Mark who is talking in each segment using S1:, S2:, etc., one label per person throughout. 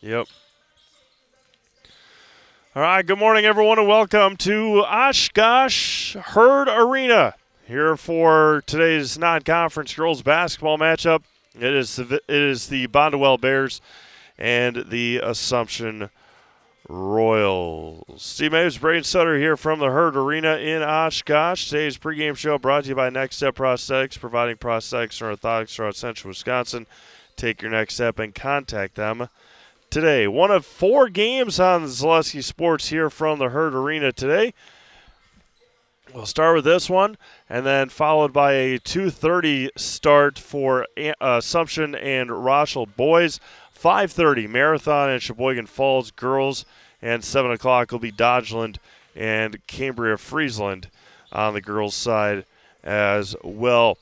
S1: Yep. All right, good morning, everyone, and welcome to Oshkosh Herd Arena. Here for today's non-conference girls basketball matchup. It is the Bonduel Bears and the Assumption Royals. Steve Maves, Braden Sutter here from the Herd Arena in Oshkosh. Today's pregame show brought to you by Next Step Prosthetics, providing prosthetics and orthotics throughout central Wisconsin. Take your next step and contact them today. One of 4 games on Zaleski Sports here from the Herd Arena today. We'll start with this one, and then followed by a 2:30 start for Assumption and Rochelle boys. 5:30 Marathon and Sheboygan Falls girls, and 7 o'clock will be Dodgeland and Cambria Friesland on the girls' side as well.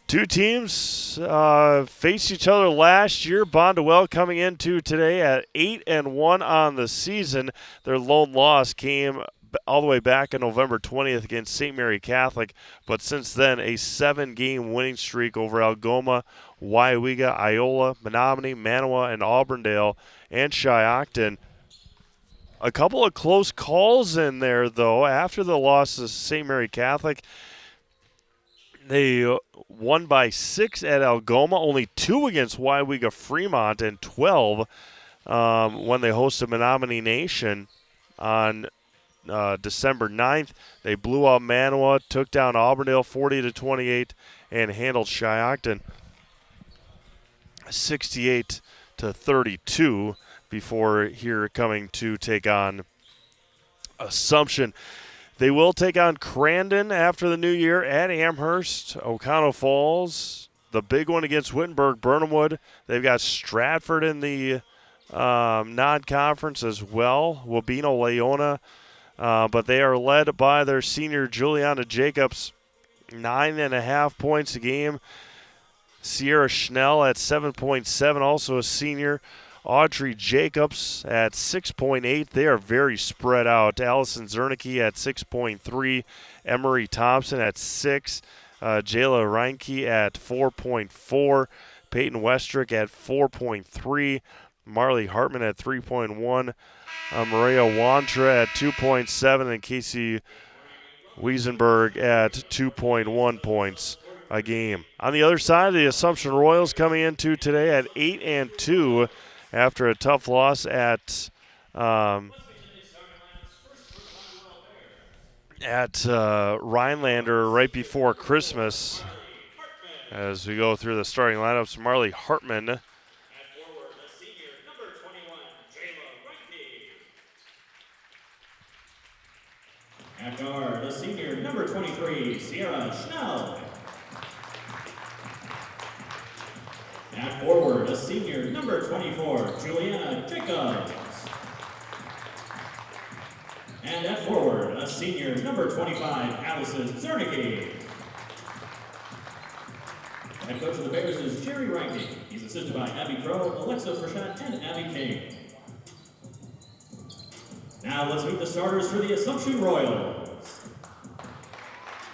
S1: Two teams faced each other last year. Bonduel coming into today at 8-1 on the season. Their lone loss came all the way back on November 20th against St. Mary Catholic, but since then a 7-game winning streak over Algoma, WIAA, Iola, Menominee, Manawa, and Auburndale, and Shiocton. A couple of close calls in there, though, after the loss to St. Mary Catholic. They won by 6 at Algoma, only 2 against WIAA Fremont, and 12 when they hosted Menominee Nation on December 9th. They blew out Manawa, took down Auburndale 40-28, and handled Shiocton 68-32 before here coming to take on Assumption. They will take on Crandon after the new year at Amherst, O'Connell Falls, the big one against Wittenberg, Burnhamwood. They've got Stratford in the non-conference as well, Wabeno Leona. But they are led by their senior Juliana Jacobs, 9.5 points a game. Sierra Schnell at 7.7, also a senior. Audrey Jacobs at 6.8. They are very spread out. Allison Zernicke at 6.3. Emery Thompson at 6. Jayla Reinke at 4.4. Peyton Westrick at 4.3. Marley Hartman at 3.1. Maria Wantra at 2.7. And Casey Wiesenberg at 2.1 points a game. On the other side, the Assumption Royals coming into today at 8-2 after a tough loss at Rhinelander right before Christmas. As we go through the starting lineups, Marley Hartman.
S2: At guard, the senior, number 23, Sierra Schnell. At forward, a senior, number 24, Juliana Jacobs. And at forward, a senior, number 25, Allison Zernicke. Head coach of the Bears is Jerry Reinke. He's assisted by Abby Crow, Alexa Frechette, and Abby King. Now let's meet the starters for the Assumption Royals.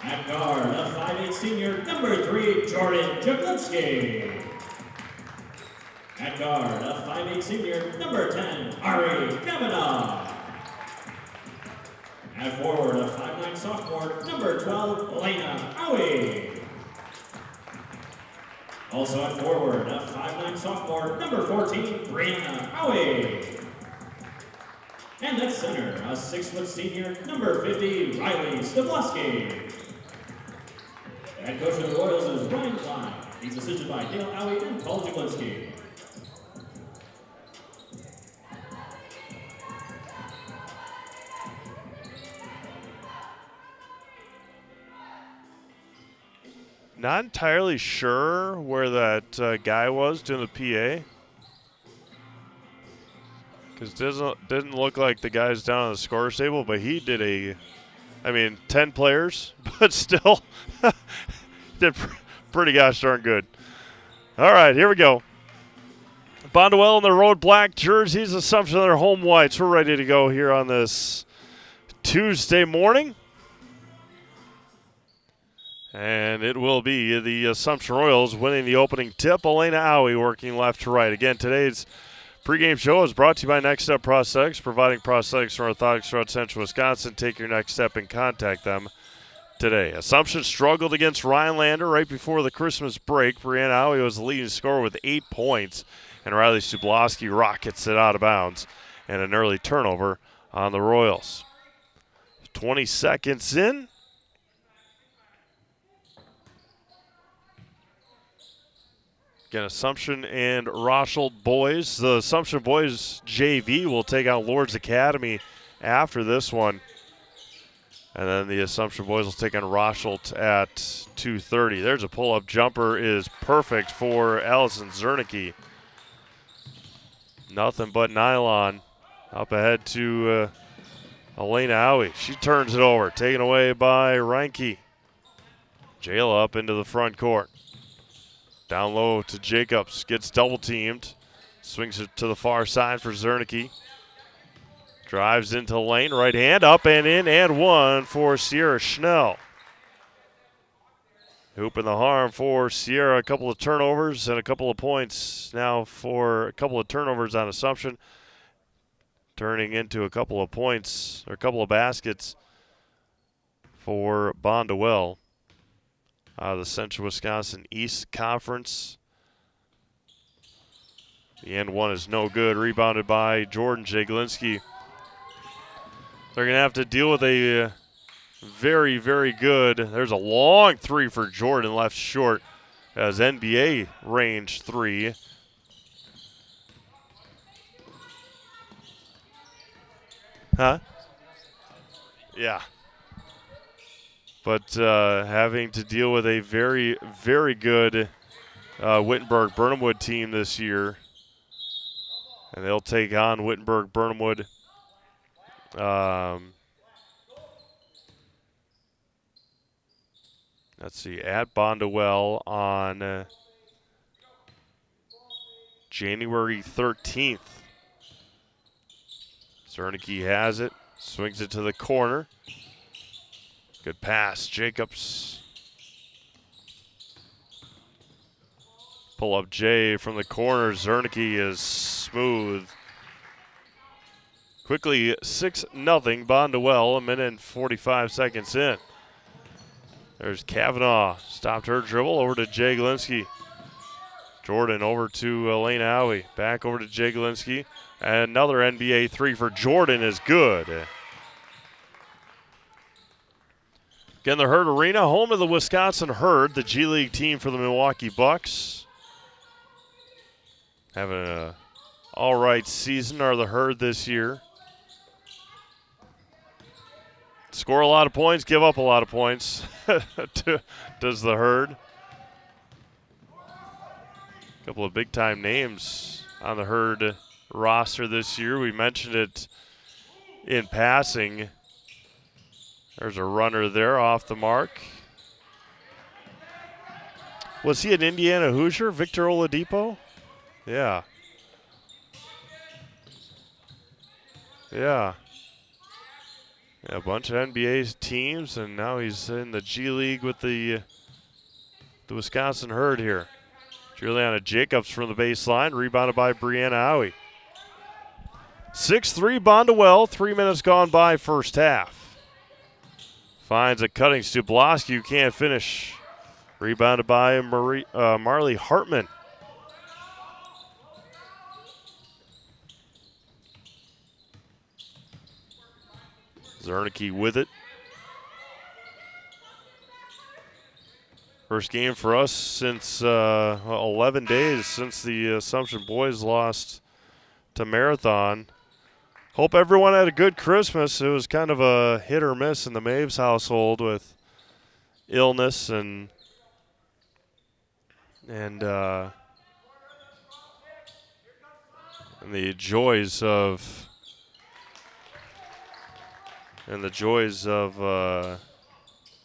S2: At guard, a 5'8" senior, number 3, Jordan Jaglinski. At guard, a 5'8" senior, number 10, Ari Kavanaugh. At forward, a 5'9" sophomore, number 12, Elena Owie. Also at forward, a 5'9" sophomore, number 14, Brianna Owie. And at center, a 6' senior, number 50, Riley Stavlowski. Head coach of the Royals is Ryan Klein. He's assisted by Dale Owie and Paul Jaglinski.
S1: Not entirely sure where that guy was doing the PA. Because it didn't look like the guys down on the scorer's table, but he did 10 players, but still did pretty gosh darn good. All right, here we go. Bonduel in their road black jerseys, Assumption in their home whites. We're ready to go here on this Tuesday morning. And it will be the Assumption Royals winning the opening tip. Elena Owie working left to right. Again, today's Pregame show is brought to you by Next Step Prosthetics, providing prosthetics and orthotics throughout Central Wisconsin. Take your next step and contact them today. Assumption struggled against Rhinelander right before the Christmas break. Brianna Howie was the leading scorer with 8 points, and Riley Sublowski rockets it out of bounds, and an early turnover on the Royals. 20 seconds in. Again, Assumption and Rochelle boys. The Assumption boys JV will take out Lourdes Academy after this one. And then the Assumption boys will take on Rochelle at 2:30. There's a pull-up jumper, is perfect for Allison Zernicke. Nothing but nylon. Up ahead to Elena Howie. She turns it over, taken away by Reinke. Jayla up into the front court. Down low to Jacobs, gets double teamed. Swings it to the far side for Zernicke. Drives into the lane, right hand, up and in, and one for Sierra Schnell. Hoop in the harm for Sierra. A couple of turnovers and a couple of points now for a couple of turnovers on Assumption. Turning into a couple of points, or a couple of baskets for Bonduel. The Central Wisconsin East Conference. The end one is no good. Rebounded by Jordan Jaglinski. They're going to have to deal with a very, very good. There's a long three for Jordan, left short as NBA range three. Huh? Yeah. But having to deal with a very, very good Wittenberg-Burnhamwood team this year. And they'll take on Wittenberg-Burnhamwood. Let's see, at Bonduel on January 13th. Zernicke has it, swings it to the corner. Good pass, Jacobs. Pull up Jay from the corner. Zernicke is smooth. Quickly 6-0 Bonduel, a minute and 45 seconds in. There's Kavanaugh, stopped her dribble, over to Jaglinski. Jordan over to Elena Howie, back over to Jaglinski. And another NBA three for Jordan is good. Again, the Herd Arena, home of the Wisconsin Herd, the G League team for the Milwaukee Bucks. Having an all right season are the Herd this year. Score a lot of points, give up a lot of points. Does the Herd. A couple of big-time names on the Herd roster this year. We mentioned it in passing. There's a runner there off the mark. Was he an Indiana Hoosier, Victor Oladipo? Yeah. Yeah. Yeah, a bunch of NBA teams, and now he's in the G League with the Wisconsin Herd here. Juliana Jacobs from the baseline, rebounded by Brianna Howie. 6-3 Bonduel, 3 minutes gone by first half. Finds a cutting Stubloski who can't finish. Rebounded by Marley Hartman. Zernicke with it. First game for us since 11 days since the Assumption boys lost to Marathon. Hope everyone had a good Christmas. It was kind of a hit or miss in the Maves household with illness and the joys of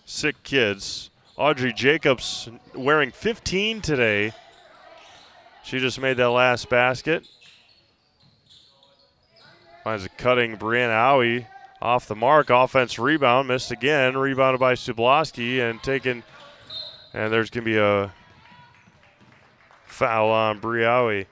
S1: sick kids. Audrey Jacobs wearing 15 today. She just made that last basket. Finds a cutting Brianna Howie off the mark. Offense rebound, missed again. Rebounded by Stubloski and taken. And there's going to be a foul on Bri Howie.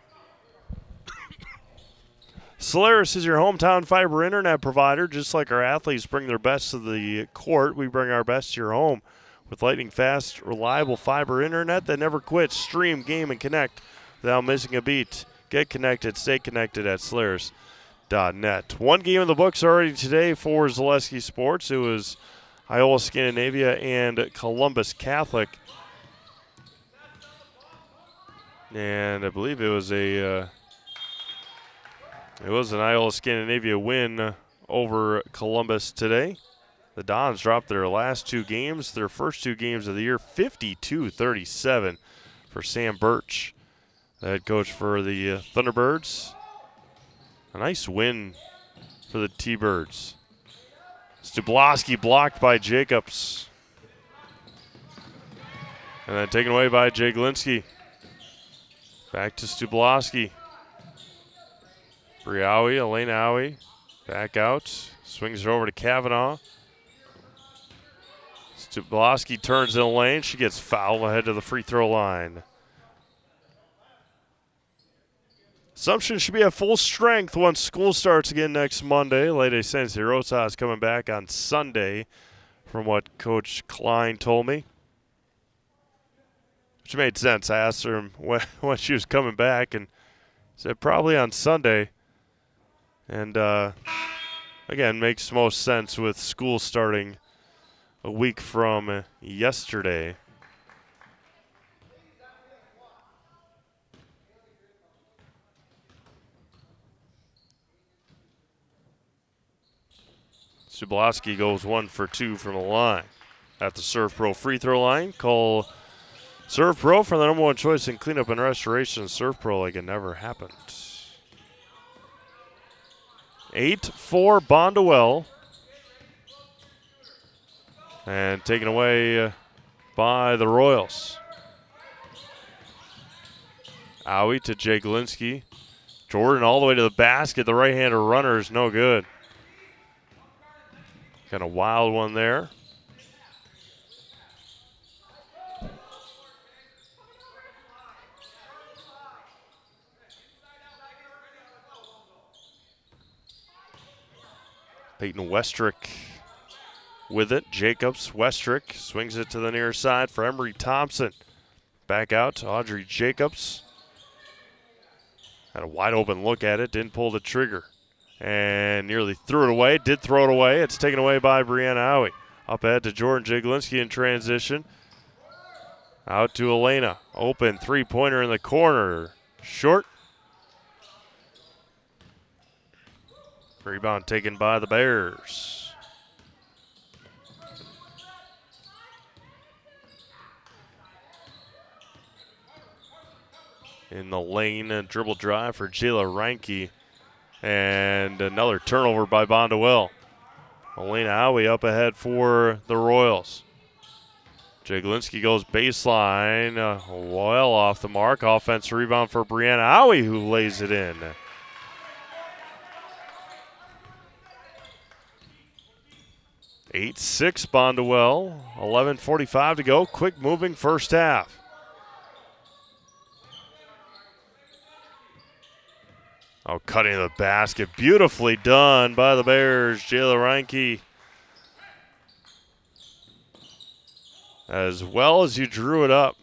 S1: Solaris is your hometown fiber internet provider. Just like our athletes bring their best to the court, we bring our best to your home. With lightning-fast, reliable fiber internet that never quits. Stream, game, and connect without missing a beat. Get connected. Stay connected at Solaris.net. One game in the books already today for Zaleski Sports. It was Iola Scandinavia and Columbus Catholic. And I believe it was an Iola Scandinavia win over Columbus today. The Dons dropped their last two games, their first two games of the year, 52-37 for Sam Birch, the head coach for the Thunderbirds. A nice win for the T-Birds. Stubloski blocked by Jacobs. And then taken away by Jaglinski. Back to Stubloski. Briawi, Elena Owie, back out. Swings it over to Kavanaugh. Stubloski turns in the lane. She gets fouled ahead to the free throw line. Assumption should be at full strength once school starts again next Monday. Lady Sensi Rosas coming back on Sunday, from what Coach Klein told me. Which made sense. I asked her when she was coming back and said probably on Sunday. And again, makes most sense with school starting a week from yesterday. Stubloski goes 1 for 2 from the line. At the Serve Pro free throw line, call Serve Pro for the number one choice in cleanup and restoration. Serve Pro like it never happened. 8-4 Bonduel. And taken away by the Royals. Owie to Jaglinski. Jordan all the way to the basket. The right-hander runner is no good. Kind of wild one there. Peyton Westrick with it. Jacobs, Westrick swings it to the near side for Emery Thompson. Back out to Audrey Jacobs. Had a wide open look at it, didn't pull the trigger. And nearly threw it away, did throw it away. It's taken away by Brianna Owie. Up ahead to Jordan Jaglinski in transition. Out to Elena. Open three-pointer in the corner. Short. Rebound taken by the Bears. In the lane, a dribble drive for Jayla Reinke. And another turnover by Bonduel. Elena Owie up ahead for the Royals. Jaglinski goes baseline, well off the mark. Offensive rebound for Brianna Owie, who lays it in. (8-6) Bonduel. 11:45 to go. Quick moving first half. Oh, cutting the basket. Beautifully done by the Bears. Jayla Reinke. As well as you drew it up.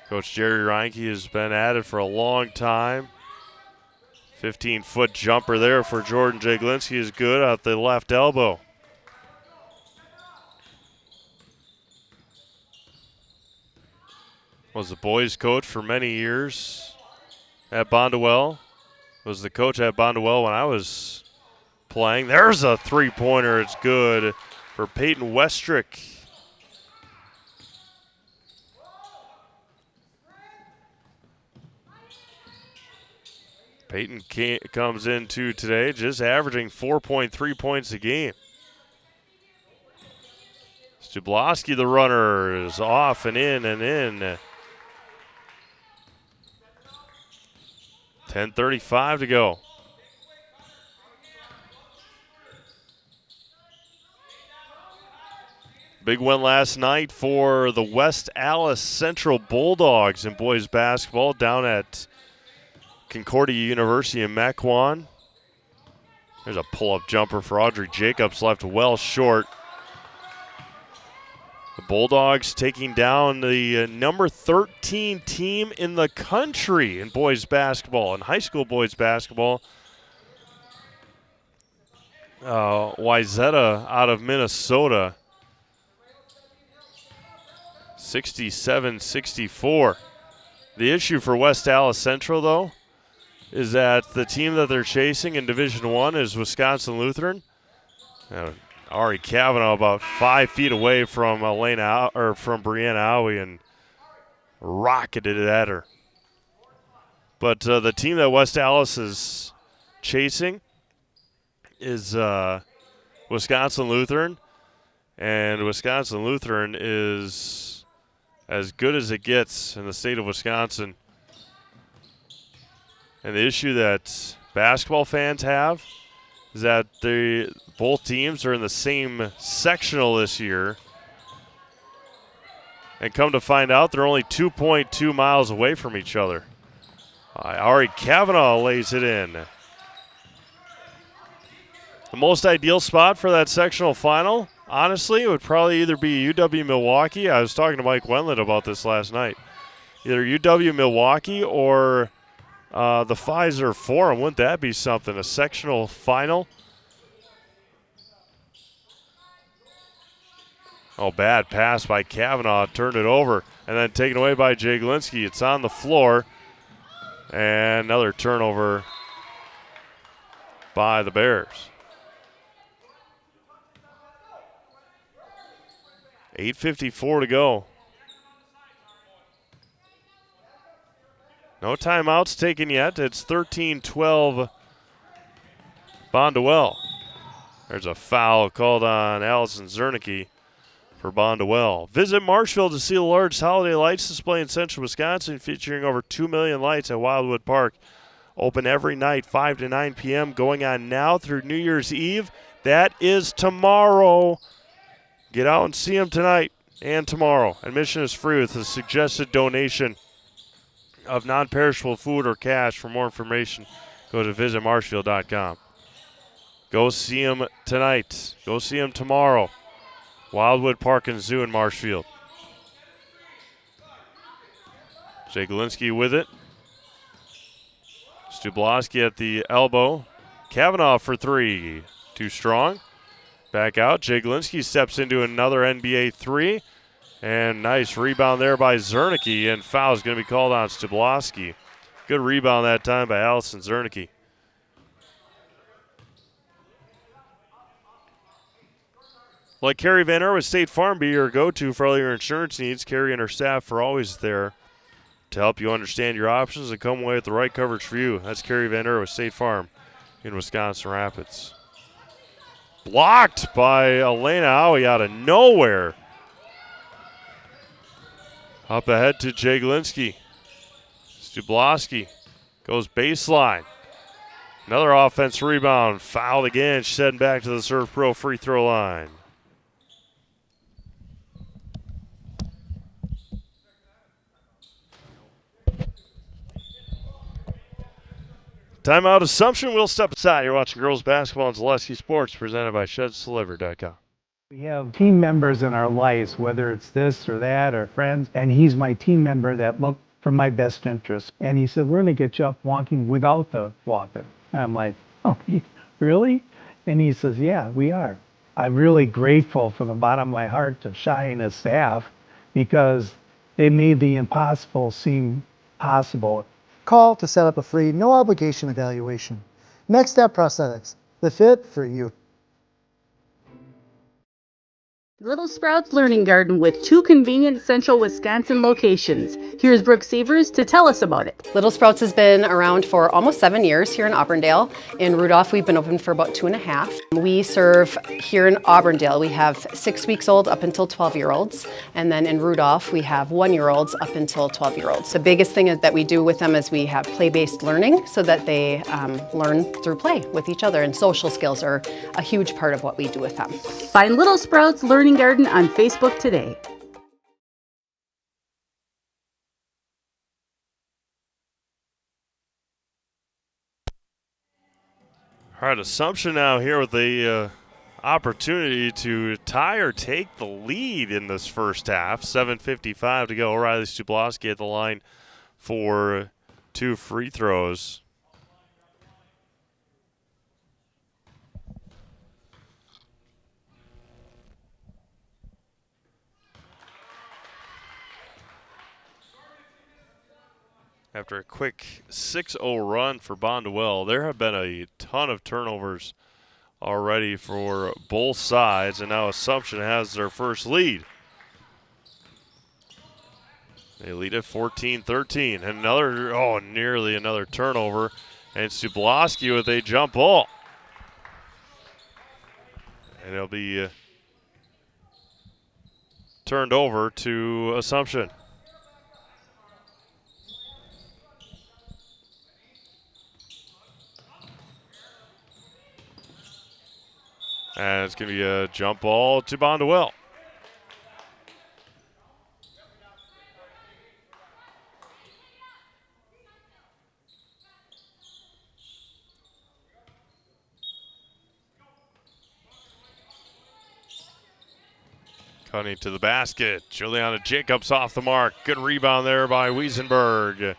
S1: Coach Jerry Reinke has been at it for a long time. 15-foot jumper there for Jordan Jaglinski is good out the left elbow. Was the boys coach for many years at Bonduel. Was the coach at Bonduel when I was playing. There's a three-pointer. It's good for Peyton Westrick. Peyton comes into today just averaging 4.3 points a game. Stubloski, the runner, is off and in and in. 10:35 to go. Big win last night for the West Allis Central Bulldogs in boys basketball down at Concordia University in Mequon. There's a pull-up jumper for Audrey Jacobs, left well short. The Bulldogs taking down the number 13 team in the country in boys basketball, in high school boys basketball. Wayzata out of Minnesota, 67-64. The issue for West Allis Central, though, is that the team that they're chasing in Division I is Wisconsin Lutheran. Ari Kavanaugh about 5 feet away from Brianna Howie and rocketed it at her. But the team that West Allis is chasing is Wisconsin Lutheran, and Wisconsin Lutheran is as good as it gets in the state of Wisconsin. And the issue that basketball fans have is that both teams are in the same sectional this year. And come to find out, they're only 2.2 miles away from each other. Ari Kavanaugh lays it in. The most ideal spot for that sectional final, honestly, would probably either be UW-Milwaukee. I was talking to Mike Wendland about this last night. Either UW-Milwaukee or the Pfizer Forum. Wouldn't that be something? A sectional final? Oh, bad pass by Kavanaugh. Turned it over and then taken away by Jaglinski. It's on the floor. And another turnover by the Bears. 8:54 to go. No timeouts taken yet. It's 13-12 Bonduel. There's a foul called on Allison Zernicke for Bonduel. Visit Marshfield to see the largest holiday lights display in central Wisconsin, featuring over 2 million lights at Wildwood Park. Open every night, 5 to 9 p.m., going on now through New Year's Eve. That is tomorrow. Get out and see them tonight and tomorrow. Admission is free with a suggested donation of non-perishable food or cash. For more information, go to visitmarshfield.com. Go see them tonight. Go see them tomorrow. Wildwood Park and Zoo in Marshfield. Jaglinski with it. Stubloski at the elbow. Kavanaugh for three. Too strong. Back out. Jaglinski steps into another NBA three. And nice rebound there by Zernicke. And foul is going to be called on Stubloski. Good rebound that time by Allison Zernicke. Let Carrie Van Erwin State Farm be your go-to for all your insurance needs. Carrie and her staff are always there to help you understand your options and come away with the right coverage for you. That's Carrie Van Erwin State Farm in Wisconsin Rapids. Blocked by Elena Howie out of nowhere. Up ahead to Jaglinski. Stubloski goes baseline. Another offense rebound. Fouled again. She's heading back to the Serve Pro free throw line. Timeout assumption. We'll step aside. You're watching girls basketball on Zaleski Sports, presented by ShedsDelivered.com.
S3: We have team members in our lives, whether it's this or that or friends, and he's my team member that looked for my best interest. And he said, we're going to get you up walking without the walker. I'm like, oh, really? And he says, yeah, we are. I'm really grateful from the bottom of my heart to Shai and his staff because they made the impossible seem possible.
S4: Call to set up a free, no obligation evaluation. Next Step Prosthetics, the fit for you.
S5: Little Sprouts Learning Garden with 2 convenient central Wisconsin locations. Here's Brooke Severs to tell us about it.
S6: Little Sprouts has been around for almost 7 years here in Auburndale. In Rudolph, we've been open for about 2.5. We serve here in Auburndale. We have 6 weeks old up until 12-year-olds. And then in Rudolph, we have 1-year-olds up until 12-year-olds. The biggest thing that we do with them is we have play-based learning so that they learn through play with each other. And social skills are a huge part of what we do with them.
S5: Find Little Sprouts Learning Garden on Facebook today.
S1: All right, Assumption now here with the opportunity to tie or take the lead in this first half. 7:55 to go. O'Reilly Stublowski at the line for 2 free throws. After a quick 6-0 run for Bonduel, there have been a ton of turnovers already for both sides, and now Assumption has their first lead. They lead at 14-13. And nearly another turnover. And Stublowski with a jump ball. And it'll be turned over to Assumption. And it's going to be a jump ball to Bonduel. Cutting to the basket. Juliana Jacobs off the mark. Good rebound there by Wiesenberg.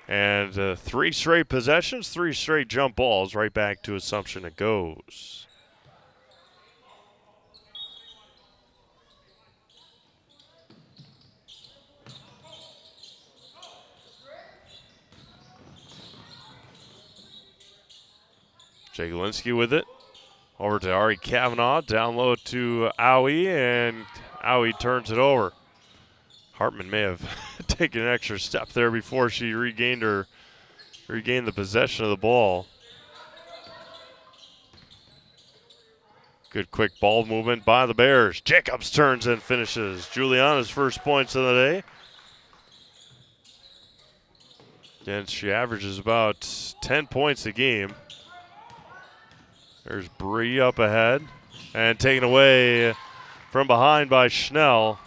S1: And 3 straight possessions, 3 straight jump balls. Right back to Assumption it goes. Jagolinski with it. Over to Ari Kavanaugh. Down low to Owie, and Owie turns it over. Hartman may have taken an extra step there before she regained the possession of the ball. Good quick ball movement by the Bears. Jacobs turns and finishes. Juliana's first points of the day. And she averages about 10 points a game. There's Bree up ahead and taken away from behind by Schnell.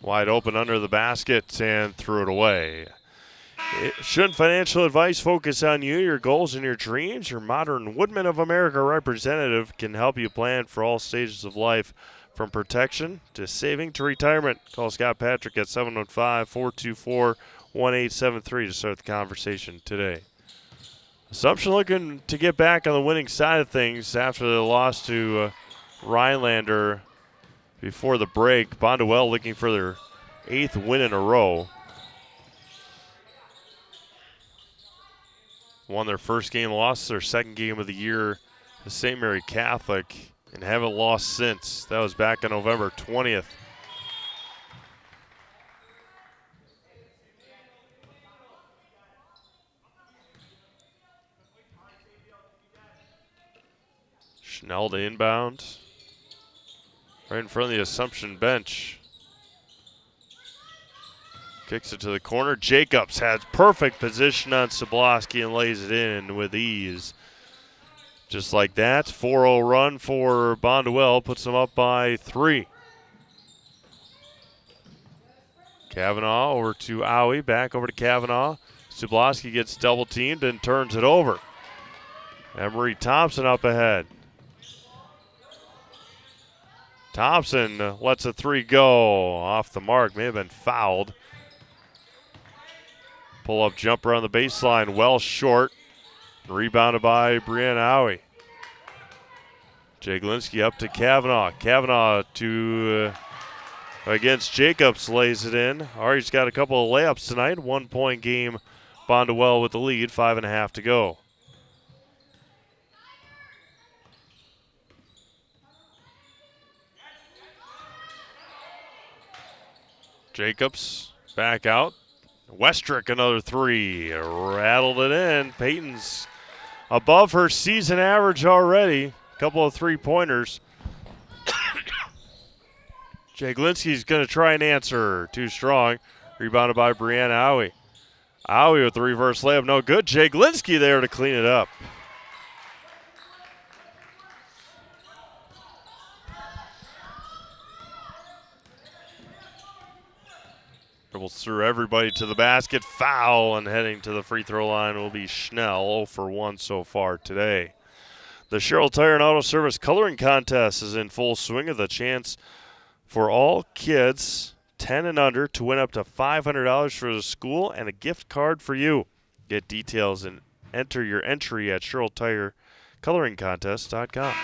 S1: Wide open under the basket and threw it away. Shouldn't financial advice focus on you, your goals, and your dreams? Your Modern Woodmen of America representative can help you plan for all stages of life, from protection to saving to retirement. Call Scott Patrick at 715-424-1873 to start the conversation today. Assumption looking to get back on the winning side of things after the loss to Rhinelander before the break. Bonduel looking for their 8th win in a row. Won their first game, lost their second game of the year to St. Mary Catholic, and haven't lost since. That was back on November 20th. Schnell to inbound. Right in front of the Assumption bench. Kicks it to the corner. Jacobs has perfect position on Stublowski and lays it in with ease. Just like that, 4-0 run for Bonduel puts them up by 3. Kavanaugh over to Owie, back over to Kavanaugh. Stublowski gets double teamed and turns it over. Emery Thompson up ahead. Thompson lets a 3 go off the mark, may have been fouled. Pull-up jumper on the baseline, well short. Rebounded by Brianna Owie. Jagolinski up to Kavanaugh. Kavanaugh to against Jacobs, lays it in. Ari's got a couple of layups tonight. 1-point game. Bonduel with the lead, 5.5 to go. Jacobs back out. Westrick another 3. Rattled it in. Peyton's above her season average already. A couple of 3-pointers. Jagolinski's going to try and answer. Too strong. Rebounded by Brianna Owie. Owie with the reverse layup. No good. Jagolinski there to clean it up. Dribbles through everybody to the basket. Foul, and heading to the free throw line will be Schnell, 0 for 1 so far today. The Sherrill Tire and Auto Service Coloring Contest is in full swing with a chance for all kids 10 and under to win up to $500 for the school and a gift card for you. Get details and enter your entry at SherrillTireColoringContest.com.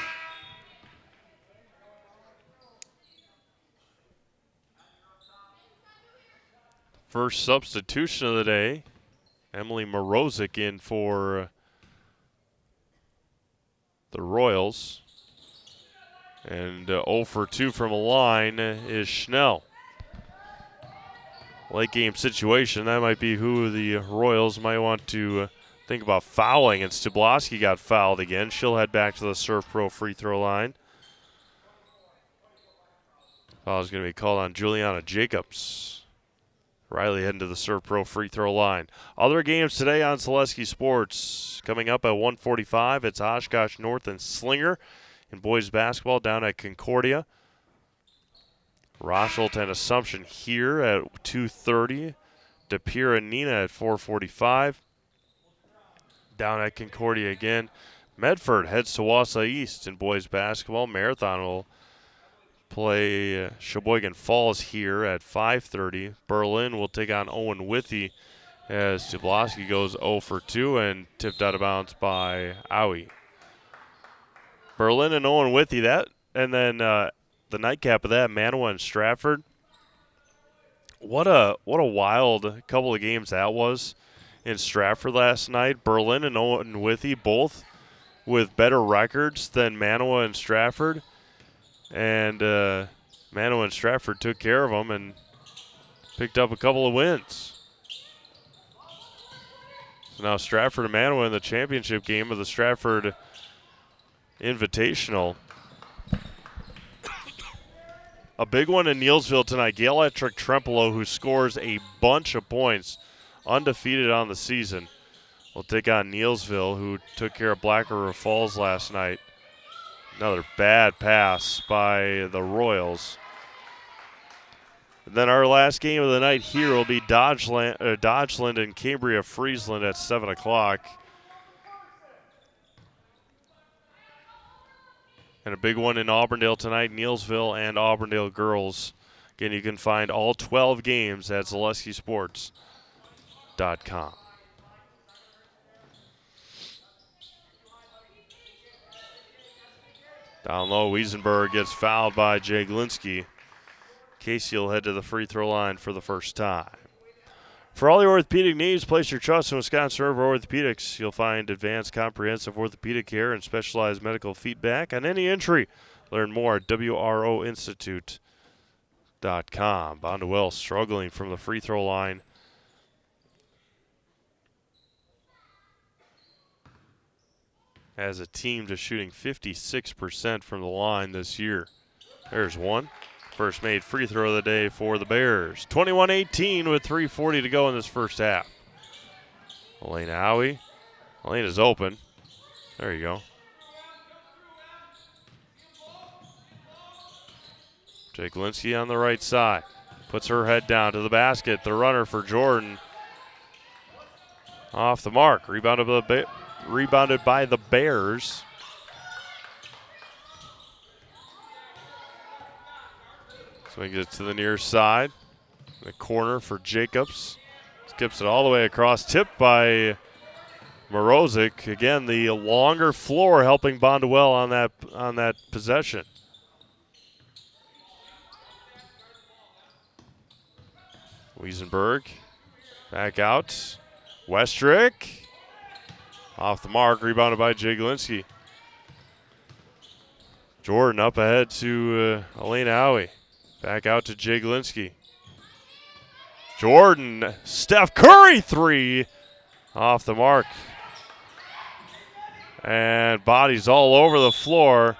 S1: First substitution of the day, Emily Morozic in for the Royals. And 0 for 2 from a line is Schnell. Late game situation, that might be who the Royals might want to think about fouling. And Stubloski got fouled again. She'll head back to the Surf Pro free throw line. Foul is going to be called on Juliana Jacobs. Riley heading to the Surf Pro free throw line. Other games today on Zaleski Sports. Coming up at 1:45, it's Oshkosh North and Slinger in boys basketball down at Concordia. Rosholt and Assumption here at 2:30. De Pere and Nina at 4:45. Down at Concordia again. Medford heads to Wausau East in boys basketball. Marathon will play Sheboygan Falls here at 5:30. Berlin will take on Owen Withy as Stubloski goes 0 for 2 and tipped out of bounds by Owie. Berlin and Owen Withy, that, and then the nightcap of that, Manawa and Stratford. What a wild couple of games that was in Stratford last night. Berlin and Owen Withy both with better records than Manawa and Stratford. And Manawa and Stratford took care of them and picked up a couple of wins. So now Stratford and Manawa in the championship game of the Stratford Invitational. A big one in Neelsville tonight. Gaelectric Trempolo, who scores a bunch of points, undefeated on the season, will take on Neelsville, who took care of Black River Falls last night. Another bad pass by the Royals. And then our last game of the night here will be Dodgeland and Cambria Friesland at 7 o'clock. And a big one in Auburndale tonight, Neelsville and Auburndale girls. Again, you can find all 12 games at ZaleskiSports.com. Down low, Wiesenberg gets fouled by Jay Glinsky. Casey will head to the free throw line for the first time. For all your orthopedic needs, place your trust in Wisconsin River Orthopedics. You'll find advanced comprehensive orthopedic care and specialized medical feedback on any injury. Learn more at WROinstitute.com. Bonduel struggling from the free throw line. As a team just shooting 56% from the line this year. There's one. First made free throw of the day for the Bears. 21-18 with 3:40 to go in this first half. Elena Howie. Elena's open. There you go. Jake Linsky on the right side. Puts her head down to the basket. The runner for Jordan. Off the mark. Rebounded by the Bears. Swings it to the near side. The corner for Jacobs. Skips it all the way across. Tipped by Morozic. Again, the longer floor helping Bonduel on that possession. Wiesenberg back out. Westrick. Off the mark, rebounded by Jay Glinsky. Jordan up ahead to Elena Howie. Back out to Jay Glinsky. Jordan, Steph Curry three. Off the mark. And bodies all over the floor.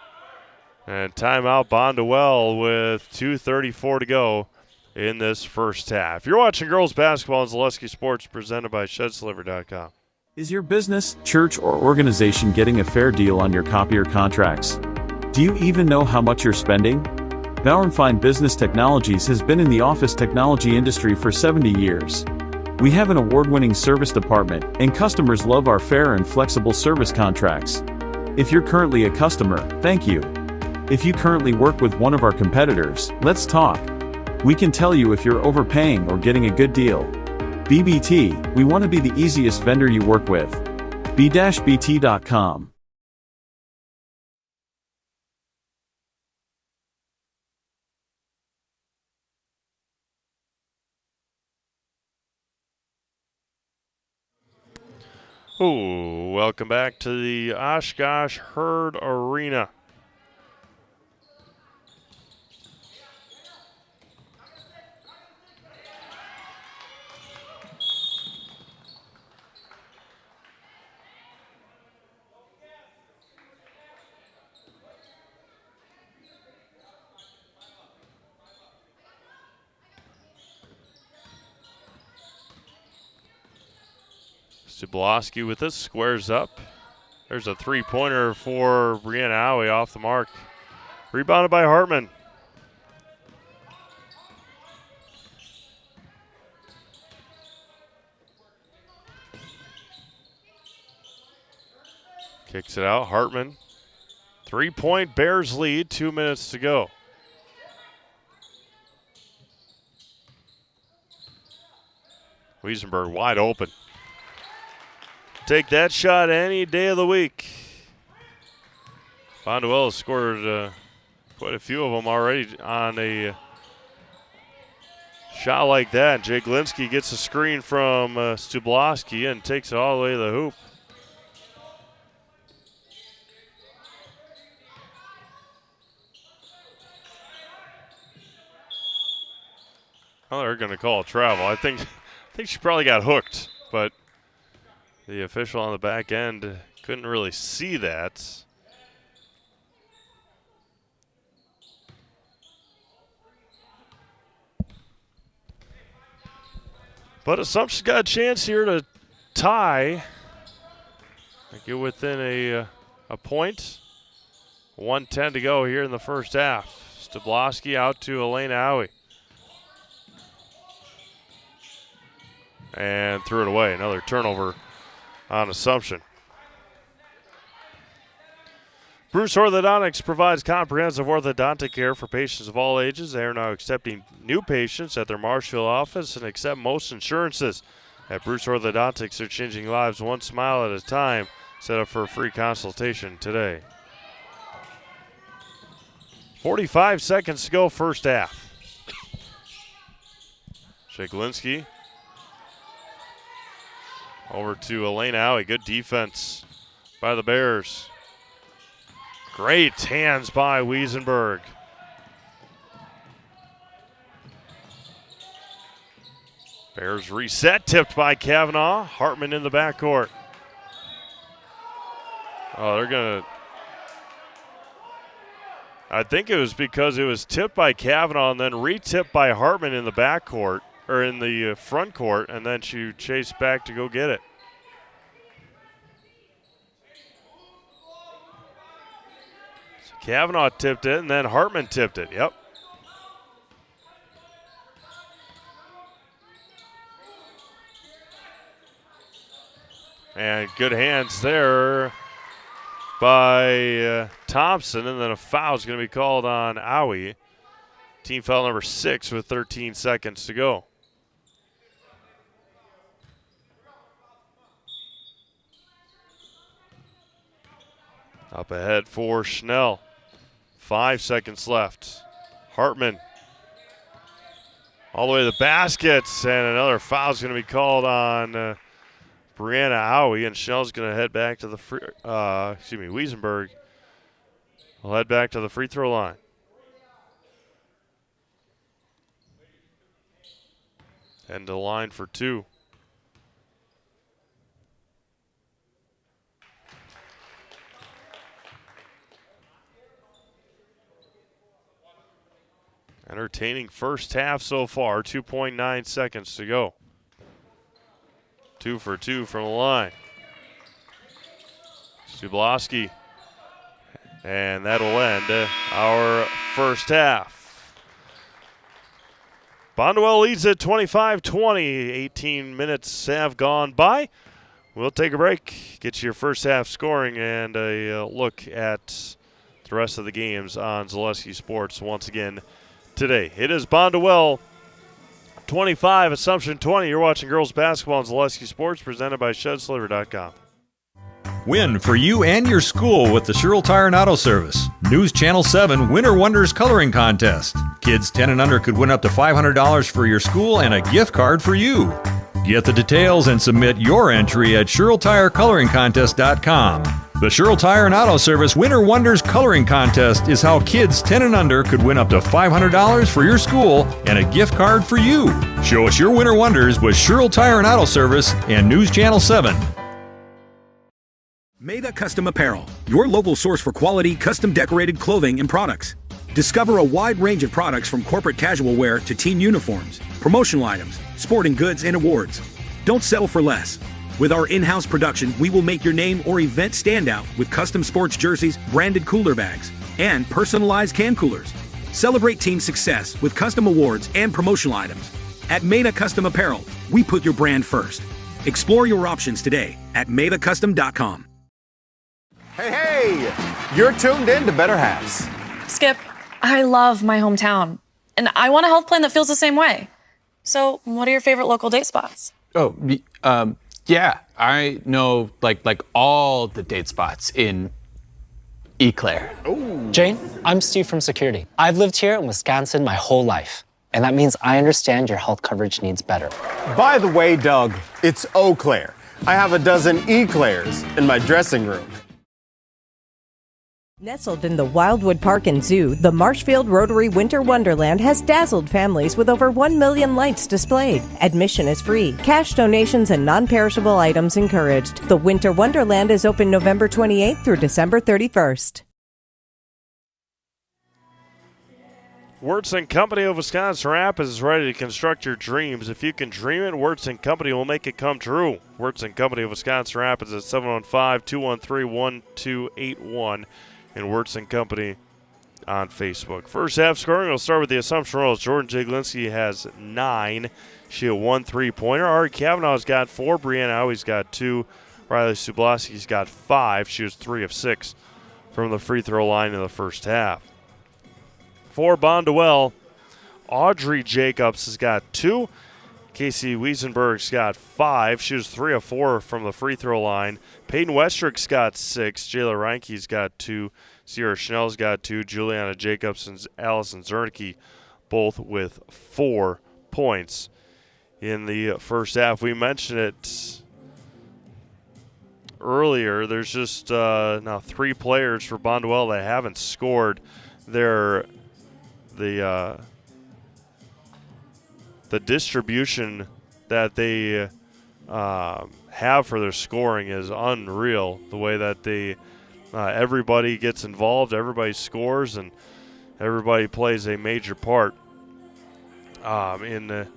S1: And timeout Bonduel with 2:34 to go in this first half. You're watching girls basketball on Zaleski Sports, presented by ShedsLiver.com.
S7: Is your business, church, or organization getting a fair deal on your copier contracts? Do you even know how much you're spending? Bauer & Fine Business Technologies has been in the office technology industry for 70 years. We have an award-winning service department, and customers love our fair and flexible service contracts. If you're currently a customer, thank you. If you currently work with one of our competitors, let's talk. We can tell you if you're overpaying or getting a good deal. BBT, we want to be the easiest vendor you work with. b-bt.com.
S1: Ooh, welcome back to the Oshkosh Herd Arena. Stublowski with this, squares up. There's a three-pointer for Brianna Howie off the mark. Rebounded by Hartman. Kicks it out, Hartman. 3-point Bears lead, 2 minutes to go. Wiesenberg wide open. Take that shot any day of the week. Bonduel has scored quite a few of them already on a shot like that. Jay Glinsky gets a screen from Stublowski and takes it all the way to the hoop. Well, they're going to call it travel. I think she probably got hooked, but the official on the back end couldn't really see that. But Assumption's got a chance here to tie. Get within a point. 1:10 to go here in the first half. Stublowski out to Elena Howie. And threw it away. Another turnover on Assumption. Bruce Orthodontics provides comprehensive orthodontic care for patients of all ages. They are now accepting new patients at their Marshfield office and accept most insurances. At Bruce Orthodontics, they're changing lives one smile at a time. Set up for a free consultation today. 45 seconds to go, first half. Sheklinski over to Elena Howie. Good defense by the Bears. Great hands by Wiesenberg. Bears reset, tipped by Kavanaugh. Hartman in the backcourt. Oh, they're going to. I think it was because it was tipped by Kavanaugh and then re-tipped by Hartman in the backcourt, or in the front court, and then she chased back to go get it. So Kavanaugh tipped it, and then Hartman tipped it. Yep. And good hands there by Thompson, and then a foul is going to be called on Howie. Team foul number 6 with 13 seconds to go. Up ahead for Schnell. 5 seconds left. Hartman all the way to the baskets, and another foul is going to be called on Brianna Howie, and Schnell's going to head back to the Wiesenberg will head back to the free throw line. End to the line for 2. Entertaining first half so far, 2.9 seconds to go. 2 for 2 from the line. Stublowski. And that'll end our first half. Bonduel leads at 25-20. 18 minutes have gone by. We'll take a break, get you your first half scoring, and a look at the rest of the games on Zaleski Sports once again today. It is Bonduel 25, Assumption 20. You're watching girls basketball on Zaleski Sports, presented by ShedSliver.com.
S8: Win for you and your school with the Sherrill Tire and Auto Service. News Channel 7 Winter Wonders Coloring Contest. Kids 10 and under could win up to $500 for your school and a gift card for you. Get the details and submit your entry at SherrillTireColoringContest.com. The Sherrill Tire and Auto Service Winter Wonders Coloring Contest is how kids 10 and under could win up to $500 for your school and a gift card for you. Show us your winter wonders with Sherrill Tire and Auto Service and News Channel 7.
S9: Maida Custom Apparel, your local source for quality, custom decorated clothing and products. Discover a wide range of products from corporate casual wear to team uniforms, promotional items, sporting goods, and awards. Don't settle for less. With our in-house production, we will make your name or event stand out with custom sports jerseys, branded cooler bags, and personalized can coolers. Celebrate team success with custom awards and promotional items. At Maida Custom Apparel, we put your brand first. Explore your options today at MaidaCustom.com.
S10: Hey, you're tuned in to Better Halves.
S11: Skip, I love my hometown, and I want a health plan that feels the same way. So, what are your favorite local date spots?
S12: Yeah, I know like all the date spots in Eau Claire.
S13: Ooh. Jane, I'm Steve from Security. I've lived here in Wisconsin my whole life, and that means I understand your health coverage needs better.
S10: By the way, Doug, it's Eau Claire. I have a dozen Eclairs in my dressing room.
S14: Nestled in the Wildwood Park and Zoo, the Marshfield Rotary Winter Wonderland has dazzled families with over 1 million lights displayed. Admission is free. Cash donations and non-perishable items encouraged. The Winter Wonderland is open November 28th through December 31st.
S1: Wirtz & Company of Wisconsin Rapids is ready to construct your dreams. If you can dream it, Wirtz & Company will make it come true. Wirtz & Company of Wisconsin Rapids at 715-213-1281. And Wirtz & Company on Facebook. First half scoring, we'll start with the Assumption Royals. Jordan Jaglinski has 9. She had 1 3-pointer. Ari Kavanaugh's got 4. Brianna Howie's got 2. Riley Sublaski's got 5. She was 3 of 6 from the free throw line in the first half. For Bonduel, Audrey Jacobs has got 2. Casey Wiesenberg's got 5. She was 3 of 4 from the free throw line. Peyton Westrick's got 6. Jayla Reinke's got 2. Sierra Schnell's got 2. Juliana Jacobs and Allison Zernicke both with 4 points in the first half. We mentioned it earlier. There's just now 3 players for Bonduel that haven't scored. The distribution that they have for their scoring is unreal. The way that they everybody gets involved, everybody scores, and everybody plays a major part in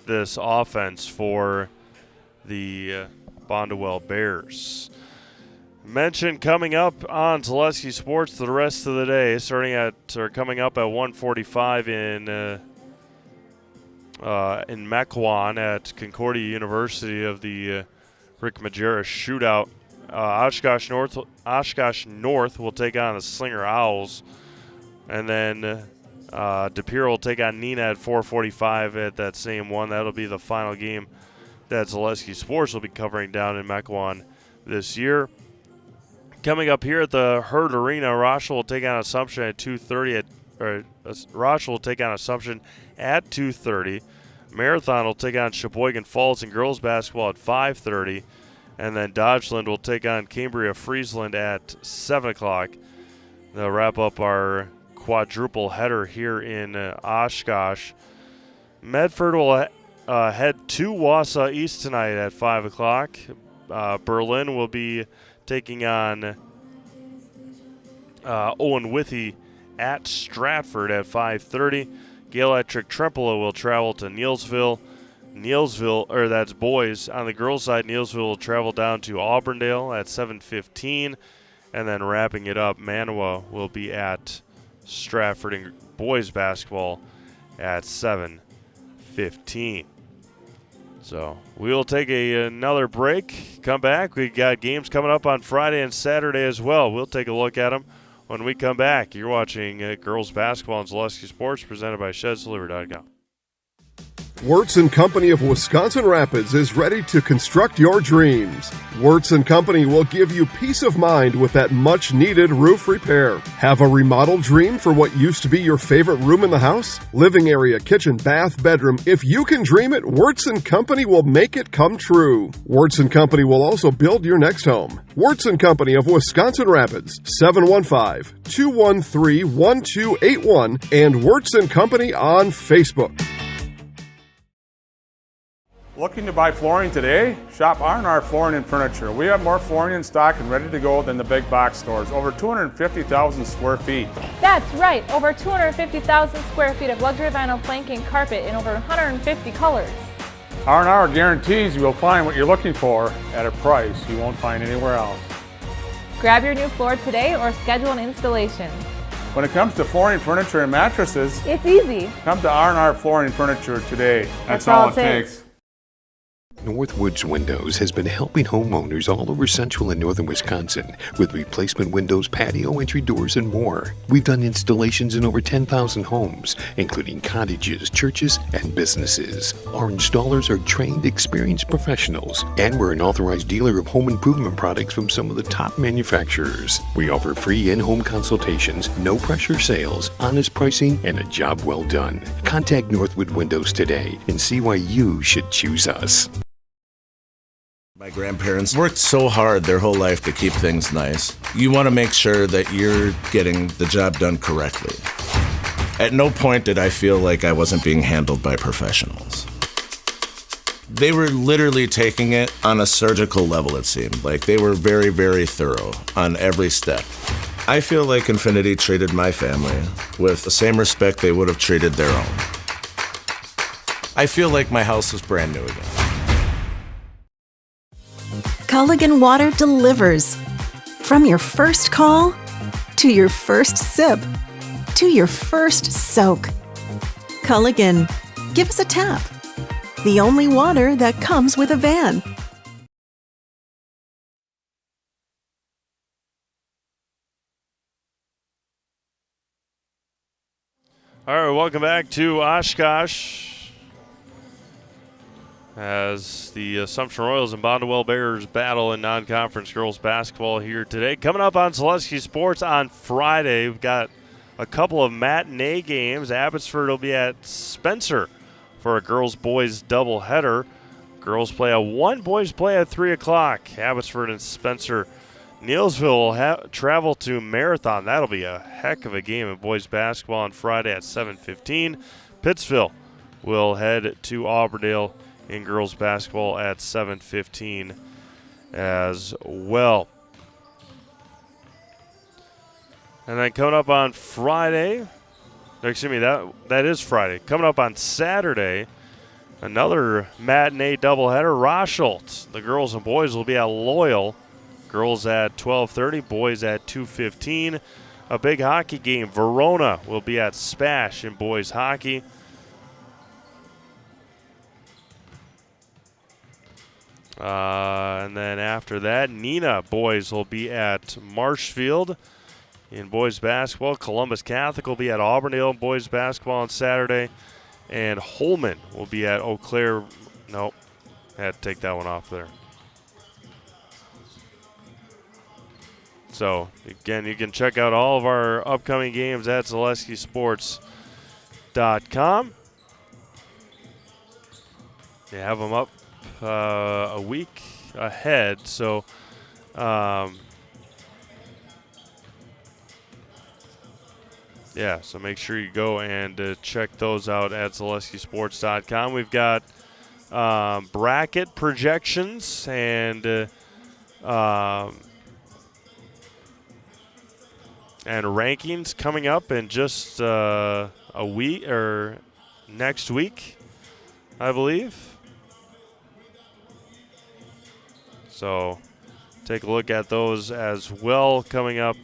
S1: this offense for the Bonduel Bears. Mentioned coming up on Zaleski Sports the rest of the day, coming up at 1:45 in Mequon at Concordia University of the Rick Majerus Shootout. Oshkosh North will take on the Slinger Owls, and then De Pere will take on Neenah at 4:45 at that same one. That'll be the final game that Zaleski Sports will be covering down in Mequon this year. Coming up here at the Herd Arena, Rochelle will take on Assumption at 2:30. Rochelle will take on Assumption at 2:30. Marathon will take on Sheboygan Falls in girls basketball at 5:30. And then Dodgeland will take on Cambria Friesland at 7 o'clock. They'll wrap up our quadruple header here in Oshkosh. Medford will head to Wausau East tonight at 5 o'clock. Berlin will be taking on Owen Withy at Stratford at 5:30. Gale Electric Trempealeau will travel to Neillsville. That's boys. On the girls' side, Neillsville will travel down to Auburndale at 7:15. And then wrapping it up, Manawa will be at Stratford in boys basketball at 7:15. 7:15. So we'll take another break, come back. We got games coming up on Friday and Saturday as well. We'll take a look at them when we come back. You're watching girls basketball on Zaleski Sports, presented by ShedsDelivery.com.
S15: Wirtz & Company of Wisconsin Rapids is ready to construct your dreams. Wirtz & Company will give you peace of mind with that much-needed roof repair. Have a remodel dream for what used to be your favorite room in the house? Living area, kitchen, bath, bedroom. If you can dream it, Wirtz & Company will make it come true. Wirtz & Company will also build your next home. Wirtz & Company of Wisconsin Rapids, 715-213-1281, and Wirtz & Company on Facebook.
S16: Looking to buy flooring today? Shop R&R Flooring and Furniture. We have more flooring in stock and ready to go than the big box stores. Over 250,000 square feet.
S17: That's right, over 250,000 square feet of luxury vinyl planking carpet in over 150 colors.
S16: R&R guarantees you will find what you're looking for at a price you won't find anywhere else.
S17: Grab your new floor today or schedule an installation.
S16: When it comes to flooring, furniture, and mattresses,
S17: it's easy.
S16: Come to R&R Flooring and Furniture today. That's all it takes.
S18: Northwoods Windows has been helping homeowners all over central and northern Wisconsin with replacement windows, patio entry doors, and more. We've done installations in over 10,000 homes, including cottages, churches, and businesses. Our installers are trained, experienced professionals, and we're an authorized dealer of home improvement products from some of the top manufacturers. We offer free in-home consultations, no-pressure sales, honest pricing, and a job well done. Contact Northwood Windows today and see why you should choose us.
S19: My grandparents worked so hard their whole life to keep things nice. You want to make sure that you're getting the job done correctly. At no point did I feel like I wasn't being handled by professionals. They were literally taking it on a surgical level, it seemed. Like they were very, very thorough on every step. I feel like Infinity treated my family with the same respect they would have treated their own. I feel like my house is brand new again.
S20: Culligan Water delivers. From your first call, to your first sip, to your first soak. Culligan, give us a tap. The only water that comes with a van.
S1: All right, welcome back to Oshkosh. As the Assumption Royals and Bonduel Bears battle in non-conference girls basketball here today. Coming up on Zaleski Sports on Friday, we've got a couple of matinee games. Abbotsford will be at Spencer for a girls-boys doubleheader. Girls play at 1, boys play at 3 o'clock. Abbotsford and Spencer. Neilsville will travel to Marathon. That'll be a heck of a game in boys basketball on Friday at 7:15. Pittsville will head to Auburndale in girls basketball at 7:15 as well. And then coming up on Friday, excuse me, that is Friday. Coming up on Saturday, another matinee doubleheader. Rosholt, the girls and boys will be at Loyal. Girls at 12:30, boys at 2:15. A big hockey game. Verona will be at Spash in boys hockey. And then after that, Neenah boys will be at Marshfield in boys basketball. Columbus Catholic will be at Auburndale in boys basketball on Saturday. And Holman will be at Eau Claire. Nope, had to take that one off there. So, again, you can check out all of our upcoming games at ZaleskiSports.com. They have them up a week ahead, so yeah, so make sure you go and check those out at ZaleskiSports.com. We've got bracket projections and rankings coming up in just a week or next week, I believe. So take a look at those as well coming up.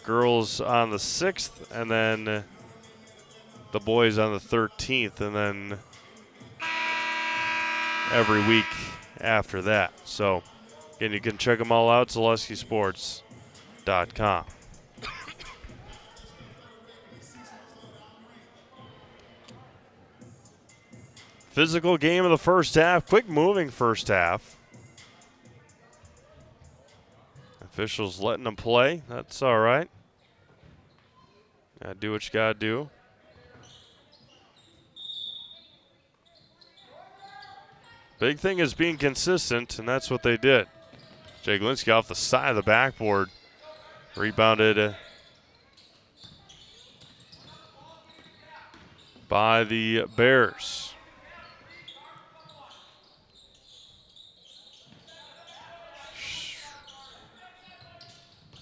S1: Girls on the 6th, and then the boys on the 13th, and then every week after that. So, again, you can check them all out, ZaleskiSports.com. Physical game of the first half, quick moving first half. Officials letting them play, that's all right. Gotta do what you gotta do. Big thing is being consistent, and that's what they did. Jaglinski off the side of the backboard. Rebounded by the Bears.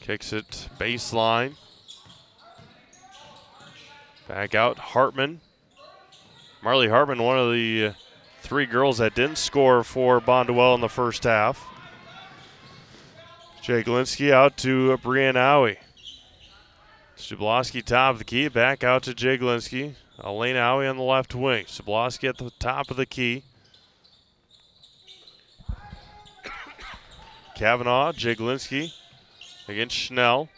S1: Kicks it baseline. Back out, Hartman. Marley Hartman, one of the 3 girls that didn't score for Bonduel in the first half. Jaglinski out to Brianna Owie. Subloski top of the key, back out to Jaglinski. Elena Owie on the left wing. Subloski at the top of the key. Kavanaugh, Jaglinski against Schnell.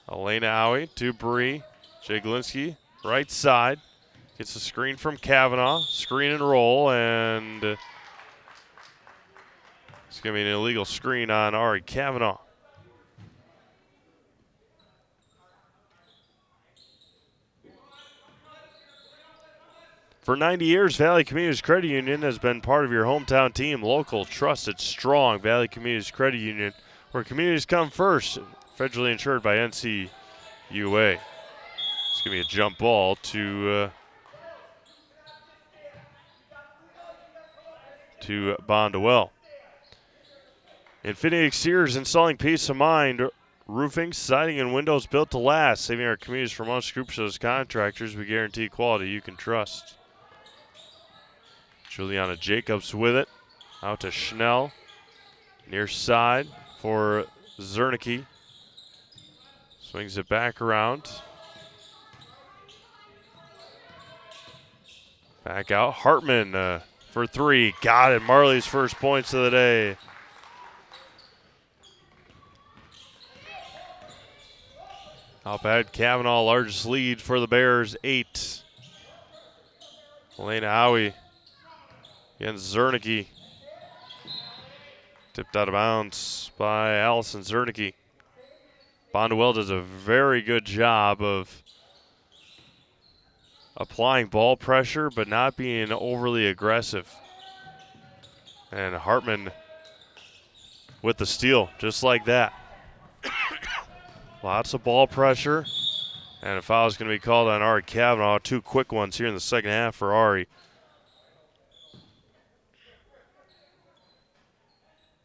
S1: Elena Owie to Bree. Jaglinski, right side. Gets a screen from Kavanaugh. Screen and roll, and it's going to be an illegal screen on Ari Kavanaugh. For 90 years, Valley Communities Credit Union has been part of your hometown team. Local, trusted, strong Valley Communities Credit Union, where communities come first. Federally insured by NCUA. It's going to be a jump ball to Bonduel. Infinity Exteriors, installing peace of mind. Roofing, siding, and windows built to last. Saving our communities from most groups of contractors. We guarantee quality you can trust. Juliana Jacobs with it. Out to Schnell. Near side for Zernicke. Swings it back around. Back out. Hartman for 3. Got it. Marley's first points of the day. Up ahead, Kavanaugh, largest lead for the Bears, 8. Elena Owie against Zernicke. Tipped out of bounds by Allison Zernicke. Bonduel does a very good job of applying ball pressure, but not being overly aggressive. And Hartman with the steal, just like that. Lots of ball pressure, and a foul is going to be called on Ari Kavanaugh. 2 quick ones here in the second half for Ari.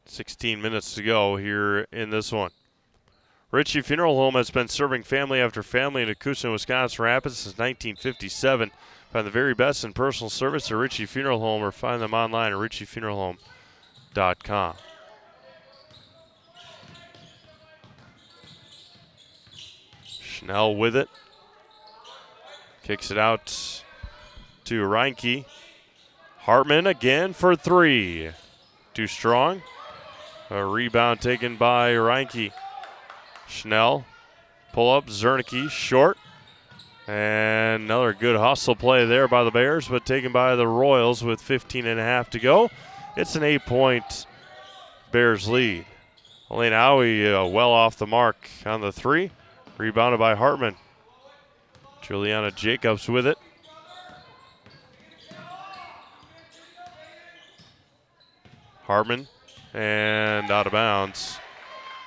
S1: 16 minutes to go here in this one. Ritchie Funeral Home has been serving family after family in Acushnet, Wisconsin Rapids since 1957. Find the very best in personal service at Ritchie Funeral Home, or find them online at ritchiefuneralhome.com. Schnell with it. Kicks it out to Reinke. Hartman again for 3. Too strong. A rebound taken by Reinke. Schnell, pull up, Zernicke, short. And another good hustle play there by the Bears, but taken by the Royals with 15.5 to go. It's an 8-point Bears lead. Elena Owie well off the mark on the 3. Rebounded by Hartman. Juliana Jacobs with it. Hartman, and out of bounds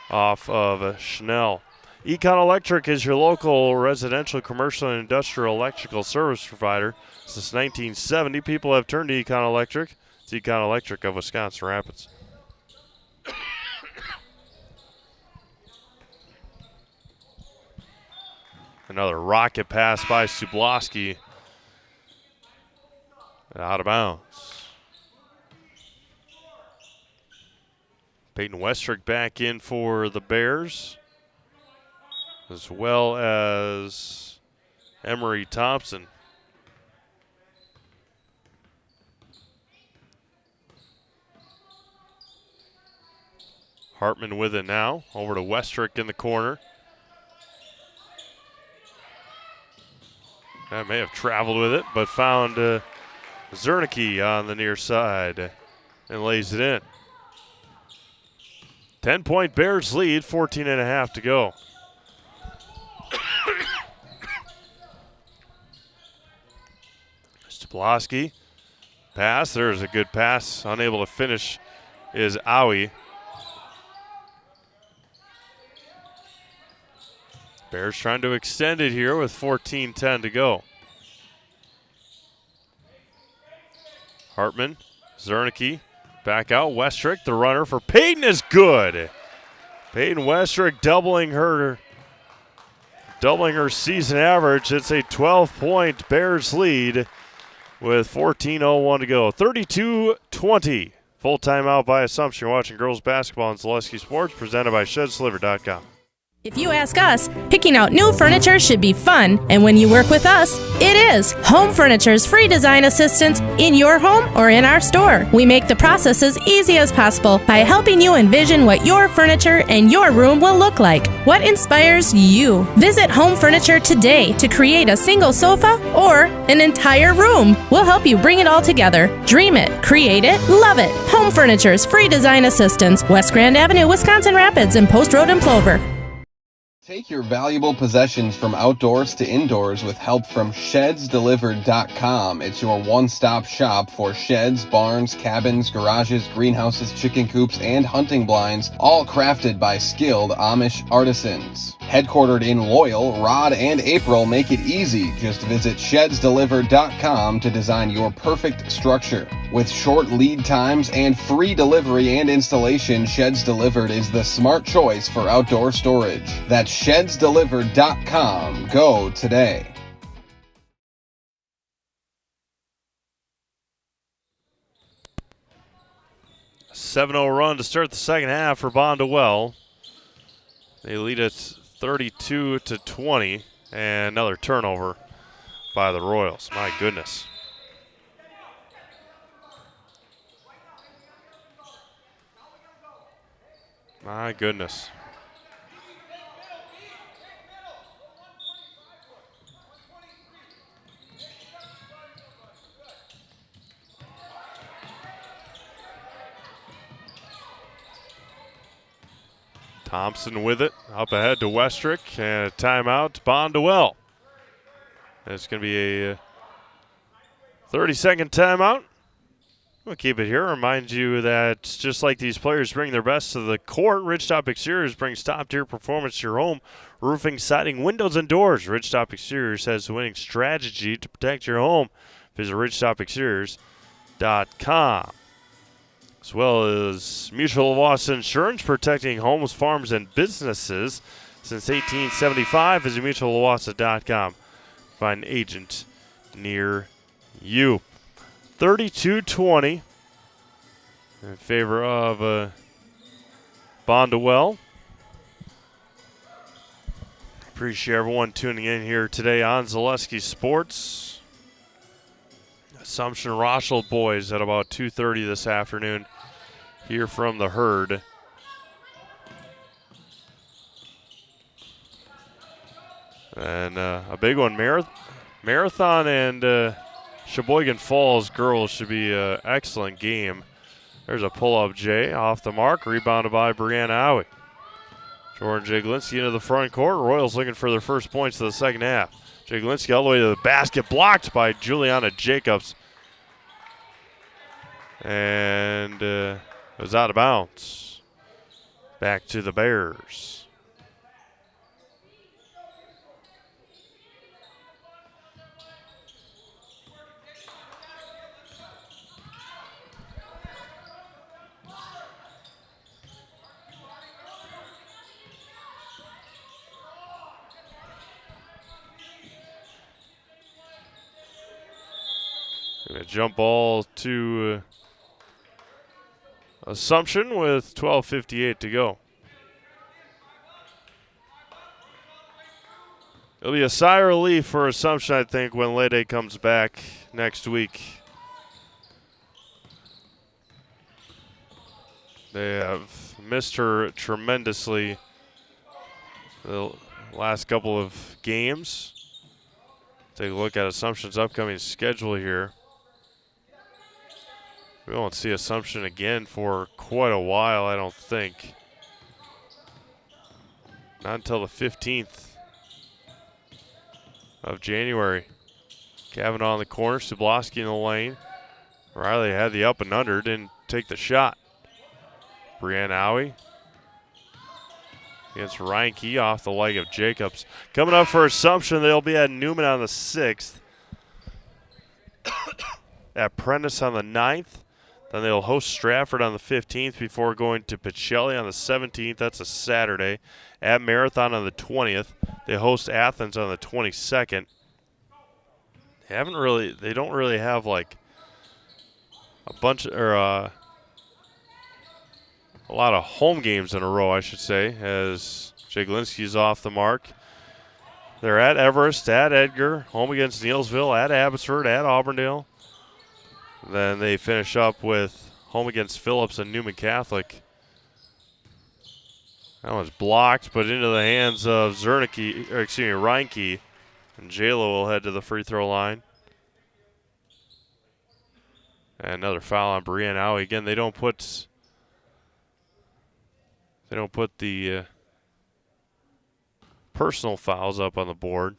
S1: off of Schnell. Econ Electric is your local residential, commercial, and industrial electrical service provider. Since 1970, people have turned to Econ Electric. It's Econ Electric of Wisconsin Rapids. Another rocket pass by Subloski. Out of bounds. Peyton Westrick back in for the Bears. as well as Emery Thompson. Hartman with it now. Over to Westrick in the corner. That may have traveled with it, but found Zernicke on the near side and lays it in. 10-point Bears lead, 14.5 to go. Stopolowski. Pass. There's a good pass. Unable to finish is Owie. Bears trying to extend it here with 14:10 to go. Hartman, Zernicke, back out. Westrick, the runner for Peyton is good. Peyton Westrick doubling her season average. It's a 12-point Bears lead with 14:01 to go. 32-20. Full timeout by Assumption. You're watching girls basketball on Zaleski Sports, presented by ShedsDelivered.com.
S21: If you ask us, picking out new furniture should be fun, and when you work with us, it is. Home Furniture's free design assistance in your home or in our store. We make the process as easy as possible by helping you envision what your furniture and your room will look like. What inspires you? Visit Home Furniture today to create a single sofa or an entire room. We'll help you bring it all together. Dream it, create it, love it. Home Furniture's free design assistance, West Grand Avenue, Wisconsin Rapids, and Post Road in Plover.
S22: Take your valuable possessions from outdoors to indoors with help from ShedsDelivered.com. It's your one-stop shop for sheds, barns, cabins, garages, greenhouses, chicken coops, and hunting blinds, all crafted by skilled Amish artisans. Headquartered in Loyal, Rod and April make it easy. Just visit ShedsDelivered.com to design your perfect structure. With short lead times and free delivery and installation, Sheds Delivered is the smart choice for outdoor storage. That's ShedsDelivered.com. Go today.
S1: 7-0 run to start the second half for Bonduel. They lead it 32-20, and another turnover by the Royals. My goodness. My goodness. Thompson with it, up ahead to Westrick, and a timeout to Bonduel. It's going to be a 30-second timeout. We'll keep it here. Remind you that just like these players bring their best to the court, Ridgetop Exteriors brings top-tier performance to your home. Roofing, siding, windows, and doors. Ridgetop Exteriors has the winning strategy to protect your home. Visit ridgetopexteriors.com. As well as Mutual of Wausau Insurance, protecting homes, farms, and businesses since 1875. Visit mutualofwausau.com. Find an agent near you. 32-20 in favor of Bonduel. Appreciate everyone tuning in here today on Zaleski Sports. Assumption Rochelle boys at about 2:30 this afternoon here from the herd. And a big one, Marathon and Sheboygan Falls girls should be an excellent game. There's a pull-up J off the mark, rebounded by Brianna Owie. Jordan Jaglinski into the front court. Royals looking for their first points of the second half. Jaglinski all the way to the basket, blocked by Juliana Jacobs. And it was out of bounds. Back to the Bears. Going to jump ball to Assumption with 12:58 to go. It'll be a sigh of relief for Assumption, I think, when Lede comes back next week. They have missed her tremendously the last couple of games. Take a look at Assumption's upcoming schedule here. We won't see Assumption again for quite a while, I don't think. Not until the 15th of January. Kavanaugh in the corner, Sublowski in the lane. Riley had the up and under, didn't take the shot. Brianne Owie against Reinke off the leg of Jacobs. Coming up for Assumption, they'll be at Newman on the 6th. At Prentice on the 9th. Then they'll host Stratford on the 15th before going to Pacelli on the 17th. That's a Saturday. At Marathon on the 20th. They host Athens on the 22nd. They don't really have like a bunch or a lot of home games in a row, I should say, as Jaglinski's off the mark. They're at Everest, at Edgar, home against Neelsville, at Abbotsford, at Auburndale. Then they finish up with home against Phillips and Newman Catholic. That one's blocked, but into the hands of Reinke. And J-Lo will head to the free throw line. And another foul on Brianne Owie. Again, they don't put the personal fouls up on the board.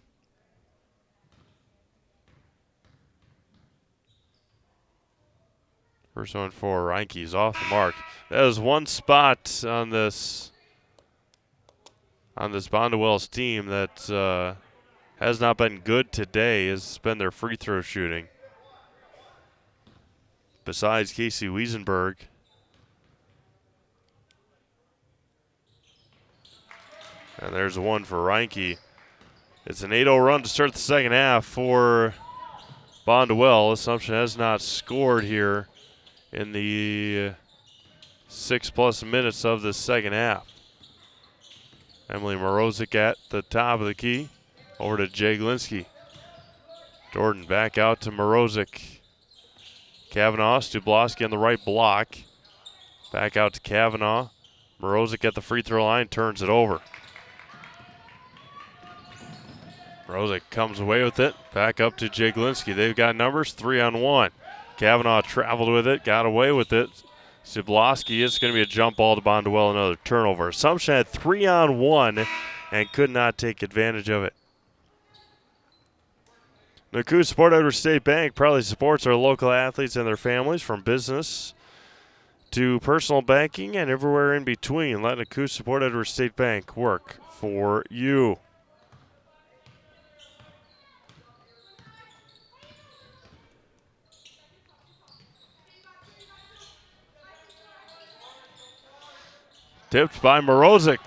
S1: First one for Reinke's off the mark. That is one spot on this Bonduel's team that has not been good today. Has been their free throw shooting. Besides Casey Wiesenberg. And there's one for Reinke. It's an 8-0 run to start the second half for Bonduel. Assumption has not scored here in the 6+ minutes of the second half. Emily Morozic at the top of the key. Over to Jaglinski. Jordan back out to Morozic. Kavanaugh, Stublowski on the right block. Back out to Kavanaugh. Morozic at the free throw line, turns it over. Morozic comes away with it. Back up to Jaglinski. They've got numbers 3-on-1. Kavanaugh traveled with it, got away with it. Stublowski, it's going to be a jump ball to Bonduel, another turnover. Assumption had 3-on-1 and could not take advantage of it. Nakusa Support Edward State Bank proudly supports our local athletes and their families from business to personal banking and everywhere in between. Let Nakusa Support Edward State Bank work for you. Tipped by Morozic.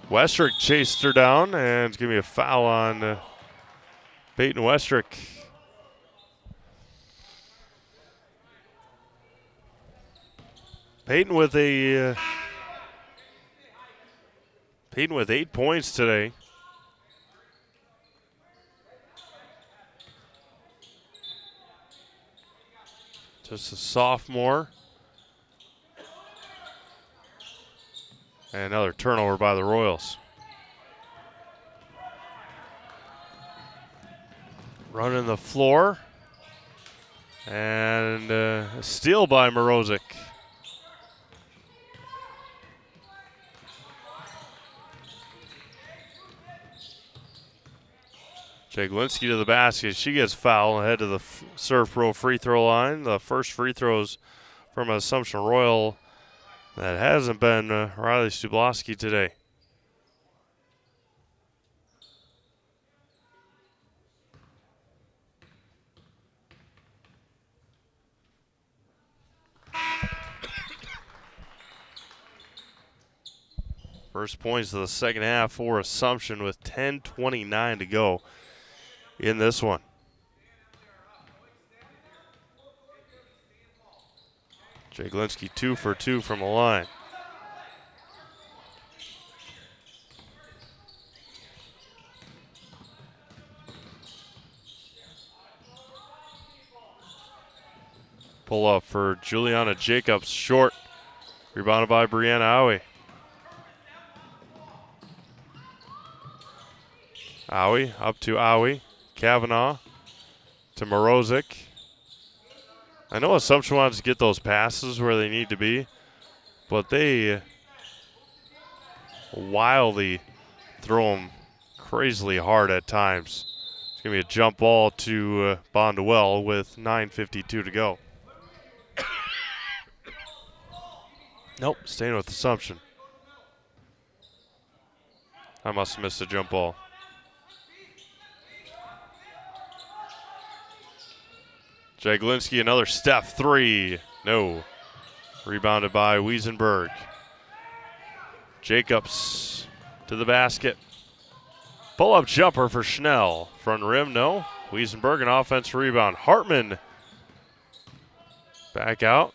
S1: Westrick chased her down, and it's going to be a foul on Peyton Westrick. Peyton with 8 points today. Just a sophomore. And another turnover by the Royals. Running the floor. And a steal by Morozic. Jaglinski to the basket. She gets fouled and head to the Serve Pro free throw line. The first free throws from Assumption Royal. That hasn't been Riley Stublowski today. First points of the second half for Assumption with 10:29 to go in this one. Jaglinski 2 for 2 from the line. Pull up for Juliana Jacobs, short. Rebounded by Brianna Owie. Owie up to Owie. Kavanaugh to Morozic. I know Assumption wants to get those passes where they need to be, but they wildly throw them crazily hard at times. It's going to be a jump ball to Bonduel with 9:52 to go. Nope, staying with Assumption. I must have missed a jump ball. Jaglinski, another step three. No. Rebounded by Wiesenberg. Jacobs to the basket. Pull-up jumper for Schnell. Front rim, no. Wiesenberg, an offensive rebound. Hartman back out.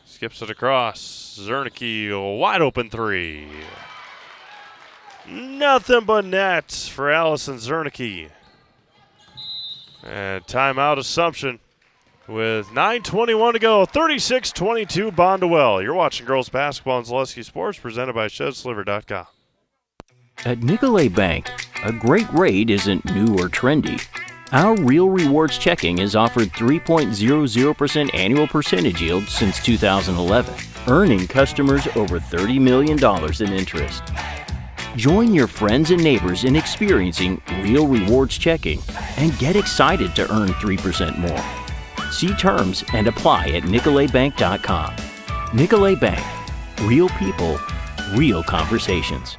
S1: Skips it across. Zernicke, a wide open three. Nothing but nets for Allison Zernicke. And timeout Assumption with 9:21 to go. 36-22 Bonduel. You're watching girls basketball on Zaleski Sports, presented by ShedSliver.com.
S2: At Nicolay Bank, a great rate isn't new or trendy. Our Real Rewards checking has offered 3.00% annual percentage yield since 2011, earning customers over $30 million in interest. Join your friends and neighbors in experiencing Real Rewards checking and get excited to earn 3% more. See terms and apply at nicolaybank.com. Nicolay Bank. Real people, real conversations.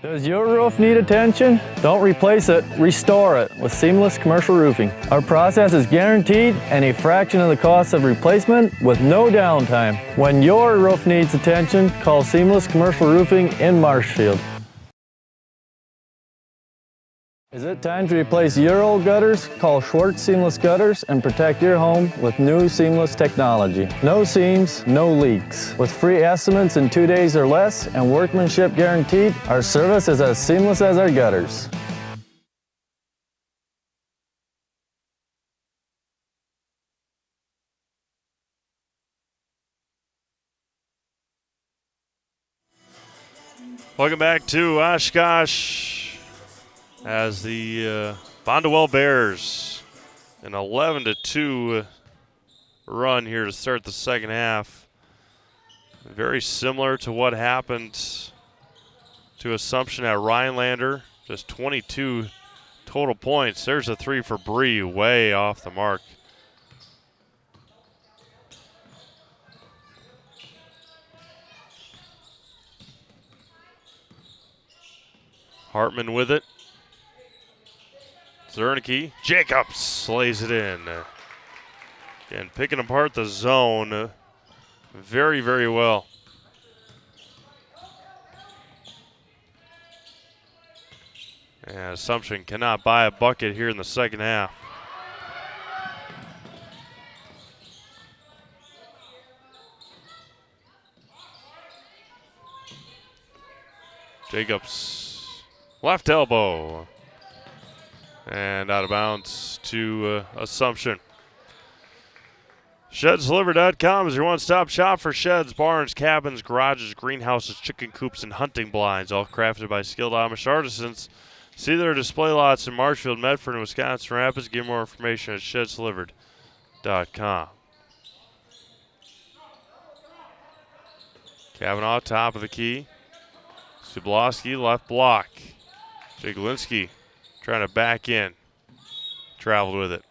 S3: Does your roof need attention? Don't replace it, restore it with Seamless Commercial Roofing. Our process is guaranteed and a fraction of the cost of replacement with no downtime. When your roof needs attention, call Seamless Commercial Roofing in Marshfield. Is it time to replace your old gutters? Call Schwartz Seamless Gutters and protect your home with new seamless technology. No seams, no leaks. With free estimates in 2 days or less and workmanship guaranteed, our service is as seamless as our gutters.
S1: Welcome back to Oshkosh as the Bonduel Bears an 11-2 run here to start the second half. Very similar to what happened to Assumption at Rhinelander. Just 22 total points. There's a three for Bree, way off the mark. Hartman with it. Zernicke. Jacobs lays it in. Again, picking apart the zone very, very well. And Assumption cannot buy a bucket here in the second half. Jacobs, left elbow. And out of bounds to Assumption. ShedsLiver.com is your one-stop shop for sheds, barns, cabins, garages, greenhouses, chicken coops, and hunting blinds, all crafted by skilled Amish artisans. See their display lots in Marshfield, Medford, and Wisconsin Rapids. Get more information at ShedsLiver.com. Kavanaugh, top of the key. Sublowski, left block. Jaglinski trying to back in. Traveled with it.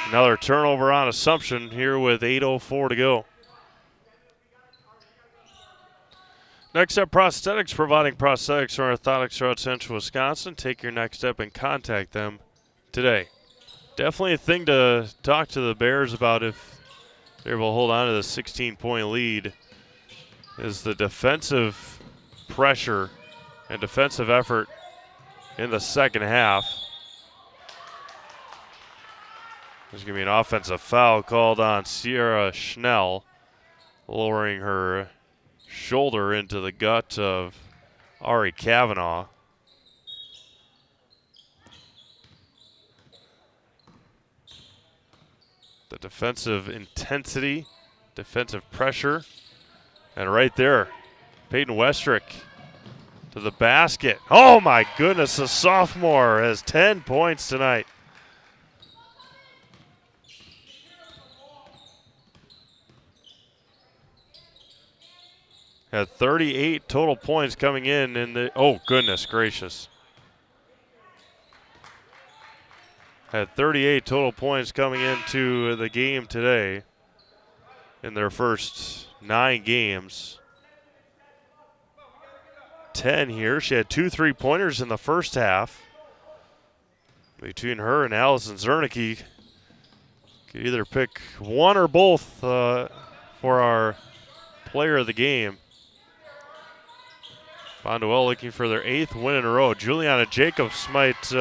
S1: Another turnover on Assumption here with 8:04 to go. Next up, Prosthetics, providing prosthetics and orthotics throughout central Wisconsin. Take your next step and contact them today. Definitely a thing to talk to the Bears about if they're able to hold on to the 16-point lead, is the defensive pressure and defensive effort in the second half. There's going to be an offensive foul called on Sierra Schnell, lowering her shoulder into the gut of Ari Kavanaugh. The defensive intensity, defensive pressure. And right there, Peyton Westrick to the basket. Oh my goodness, the sophomore has 10 points tonight. Had 38 total points coming in the, oh goodness gracious. Had 38 total points coming into the game today in their first 9 games. 10 here. She had 2 3-pointers in the first half. Between her and Allison Zernicke, could either pick one or both for our player of the game. Bonduel looking for their 8th win in a row. Juliana Jacobs might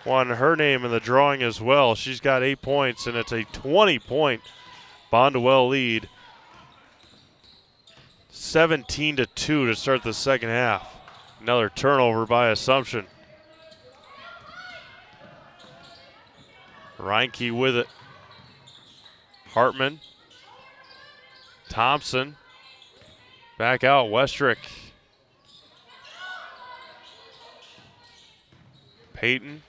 S1: want her name in the drawing as well. She's got 8 points, and it's a 20-point Bonduel lead. 17-2 to start the second half. Another turnover by Assumption. Reinke with it. Hartman. Thompson. Back out, Westrick. Peyton.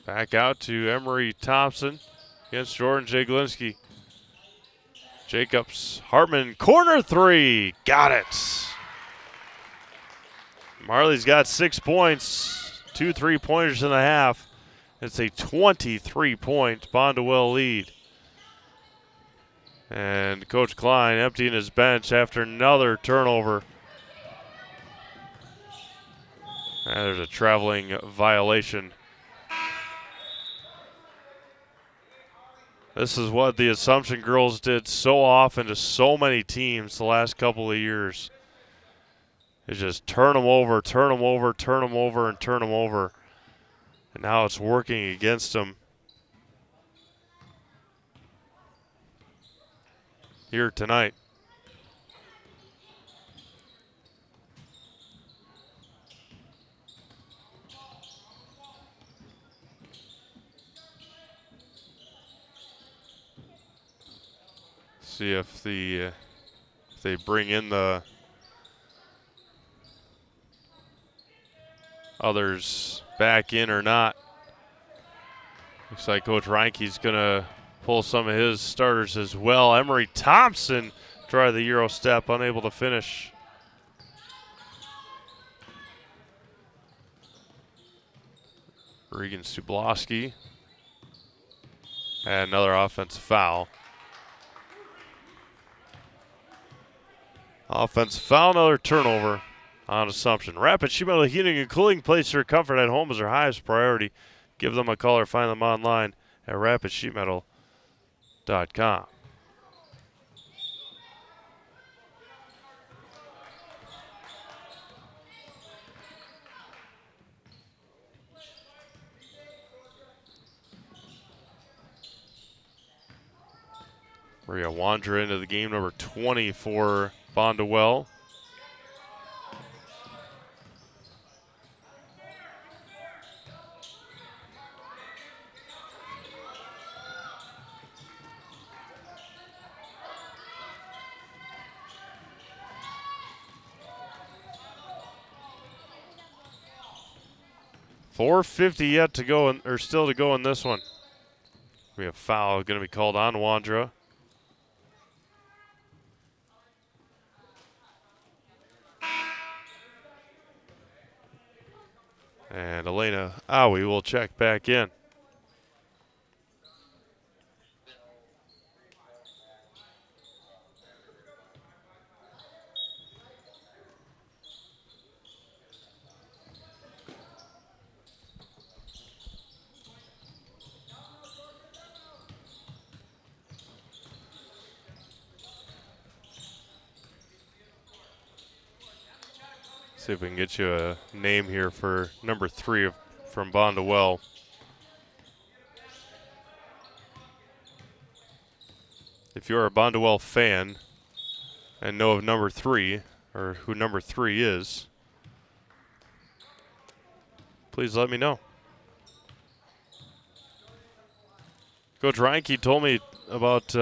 S1: Back out to Emery Thompson against Jordan Jaglinski. Jacobs, Hartman, corner 3. Got it. Marley's got 6 points, 2 3-pointers in the half. It's a 23-point Bonduel lead. And Coach Klein emptying his bench after another turnover. And there's a traveling violation. This is what the Assumption girls did so often to so many teams the last couple of years. Is just turn them over, turn them over, turn them over, and turn them over. And now it's working against them. Here tonight. See if they bring in the others back in or not. Looks like Coach Reinke's going to pull some of his starters as well. Emery Thompson tried the Euro step, unable to finish. Regan Sublowski. And another offensive foul. Offensive foul, another turnover on Assumption. Rapid Sheet Metal Heating and Cooling, place your comfort at home is our highest priority. Give them a call or find them online at rapidsheetmetal.com. Maria Wandra into the game, number 20 for Bonduel. .450 yet to go, or still to go in this one. We have foul going to be called on Wandra. And Elena Awi will check back in. See if we can get you a name here for number 3 from Bonduel. If you're a Bonduel fan and know of number 3, or who number 3 is, please let me know. Coach Reinke told me about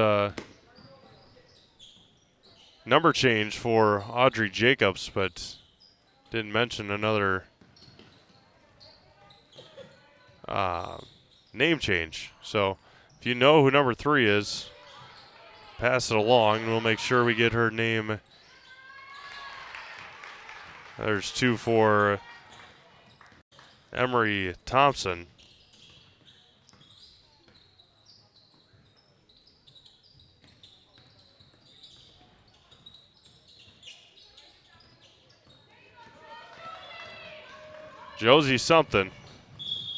S1: number change for Audrey Jacobs, but didn't mention another name change. So if you know who number 3 is, pass it along, and we'll make sure we get her name. There's 2 for Emery Thompson. Josie something,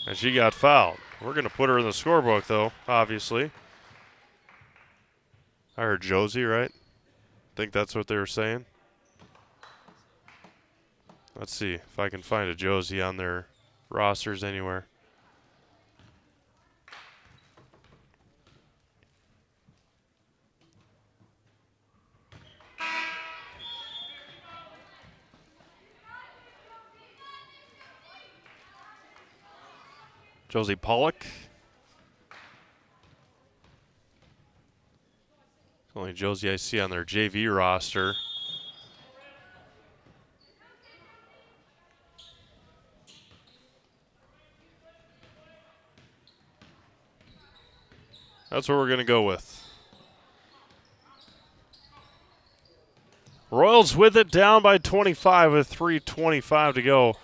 S1: and she got fouled. We're going to put her in the scorebook, though, obviously. I heard Josie, right? I think that's what they were saying. Let's see if I can find a Josie on their rosters anywhere. Josie Pollock. Only Josie I see on their JV roster. That's what we're going to go with. Royals with it, down by 25 with 3:25 to go.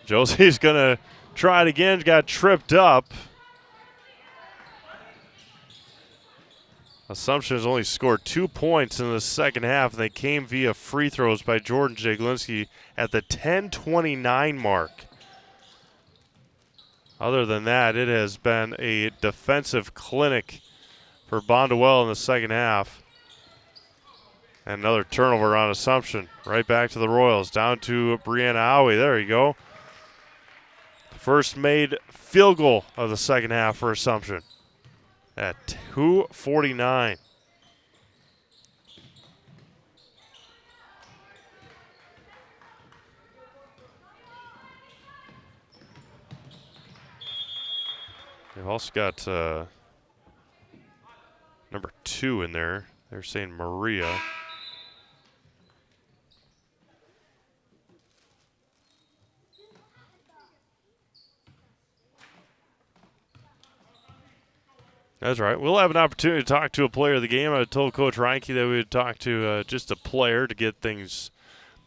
S1: Josie's going to try it again, got tripped up. Assumption has only scored 2 points in the second half, and they came via free throws by Jordan Jaglinski at the 10:29 mark. Other than that, it has been a defensive clinic for Bonduel in the second half. And another turnover on Assumption. Right back to the Royals, down to Brianna Howie. There you go. First made field goal of the second half for Assumption at 2:49. They've also got number 2 in there. They're saying Maria. That's right. We'll have an opportunity to talk to a player of the game. I told Coach Reinke that we would talk to just a player to get things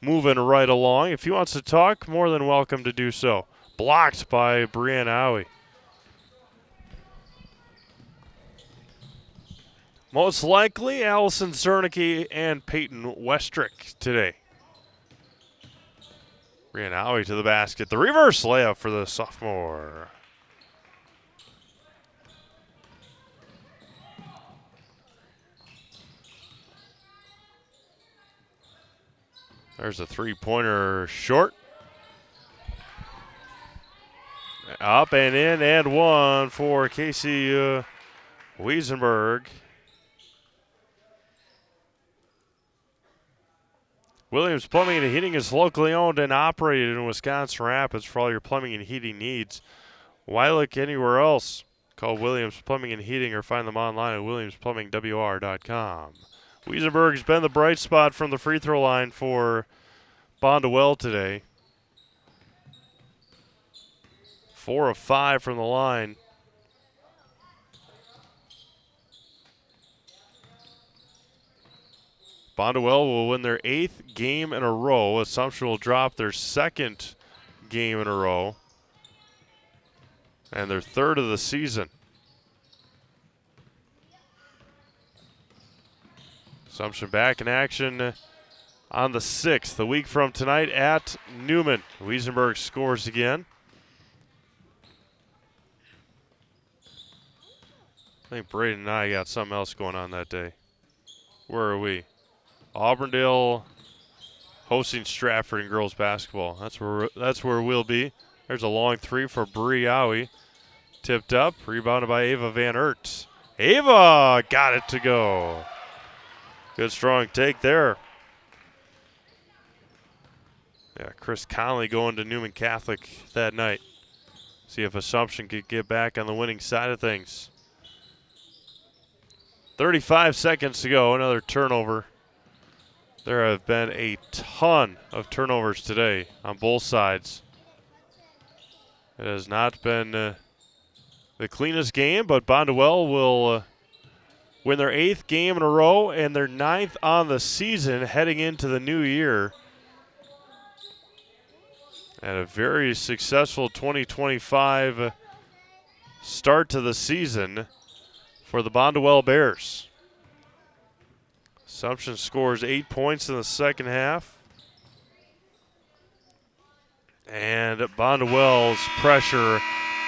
S1: moving right along. If he wants to talk, more than welcome to do so. Blocked by Brianna Howie. Most likely, Allison Zernicke and Peyton Westrick today. Brianna Howie to the basket. The reverse layup for the sophomore. There's a three-pointer short. Up and in and one for Casey Wiesenberg. Williams Plumbing and Heating is locally owned and operated in Wisconsin Rapids for all your plumbing and heating needs. Why look anywhere else? Call Williams Plumbing and Heating or find them online at williamsplumbingwr.com. Wiesenberg's been the bright spot from the free throw line for Bonduel today. 4 of 5 from the line. Bonduel will win their 8th game in a row. Assumption will drop their 2nd game in a row. And their 3rd of the season. Assumption back in action on the 6th, a week from tonight at Newman. Wiesenberg scores again. I think Braden and I got something else going on that day. Where are we? Auburndale hosting Stratford in girls basketball. That's where we'll be. There's a long three for Bree Howie. Tipped up, rebounded by Ava Van Aert. Ava got it to go. Good strong take there. Yeah, Chris Conley going to Newman Catholic that night. See if Assumption could get back on the winning side of things. 35 seconds to go, another turnover. There have been a ton of turnovers today on both sides. It has not been the cleanest game, but Bonduel will win their 8th game in a row and their 9th on the season heading into the new year. And a very successful 2025 start to the season for the Bonduel Bears. Assumption scores 8 points in the second half. And Bonduel's pressure